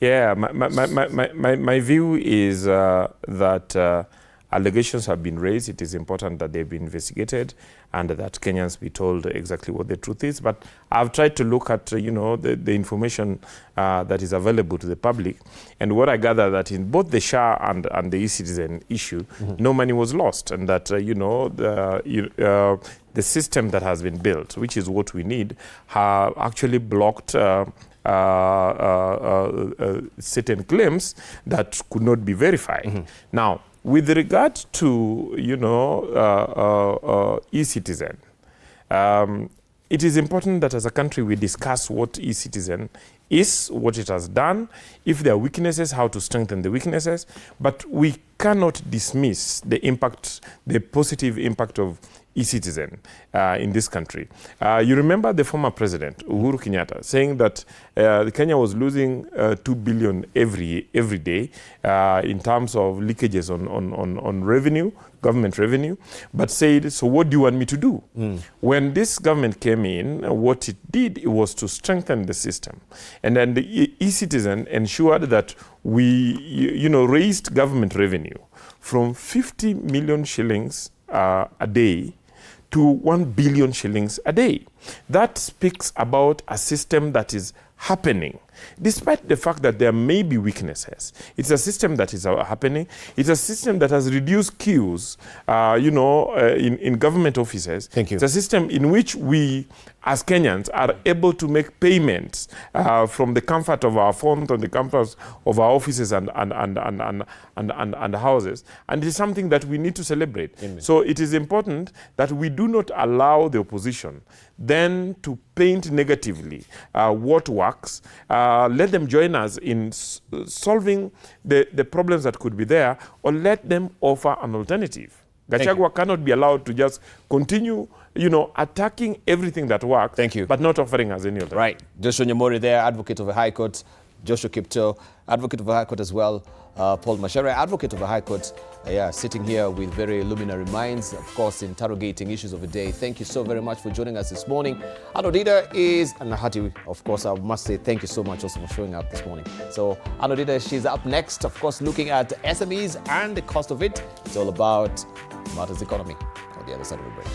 Yeah, my view is that allegations have been raised. It is important that they've been investigated and that Kenyans be told exactly what the truth is. But I've tried to look at, the information that is available to the public. And what I gather that in both the SHA and the e-citizen issue, no money was lost. And that, the system that has been built, which is what we need, have actually blocked certain claims that could not be verified. Now, with regard to, e-citizen, it is important that as a country we discuss what e-citizen is, what it has done, if there are weaknesses, how to strengthen the weaknesses, but we cannot dismiss the impact, the positive impact of e-citizen in this country. You remember the former president, Uhuru Kenyatta, saying that Kenya was losing 2 billion every day in terms of leakages on revenue, government revenue, but said, so what do you want me to do? When this government came in, what it did, it was to strengthen the system. And then the e-citizen ensured that we, raised government revenue from 50 million shillings a day to 1 billion shillings a day. That speaks about a system that is happening. Despite the fact that there may be weaknesses, it's a system that is happening. It's a system that has reduced queues, in government offices. Thank you. It's a system in which we, as Kenyans, are able to make payments from the comfort of our phones, on the comfort of our offices and houses. And it is something that we need to celebrate. Amen. So it is important that we do not allow the opposition then to paint negatively what works. Let them join us in solving the problems that could be there, or let them offer an alternative. Gachagua cannot be allowed to just continue, attacking everything that works. Thank you. But not offering us any alternative. Right. Joshua Nyamori there, advocate of the High Court. Joshua Kipto, advocate of the High Court as well. Paul Mashere, advocate of the High Court. Sitting here with very luminary minds, of course, interrogating issues of the day. Thank you so very much for joining us this morning. Anodida is, and Nahati, of course, I must say thank you so much also for showing up this morning. So Anodida, she's up next, of course, looking at SMEs and the cost of it. It's all about matters economy on the other side of the break.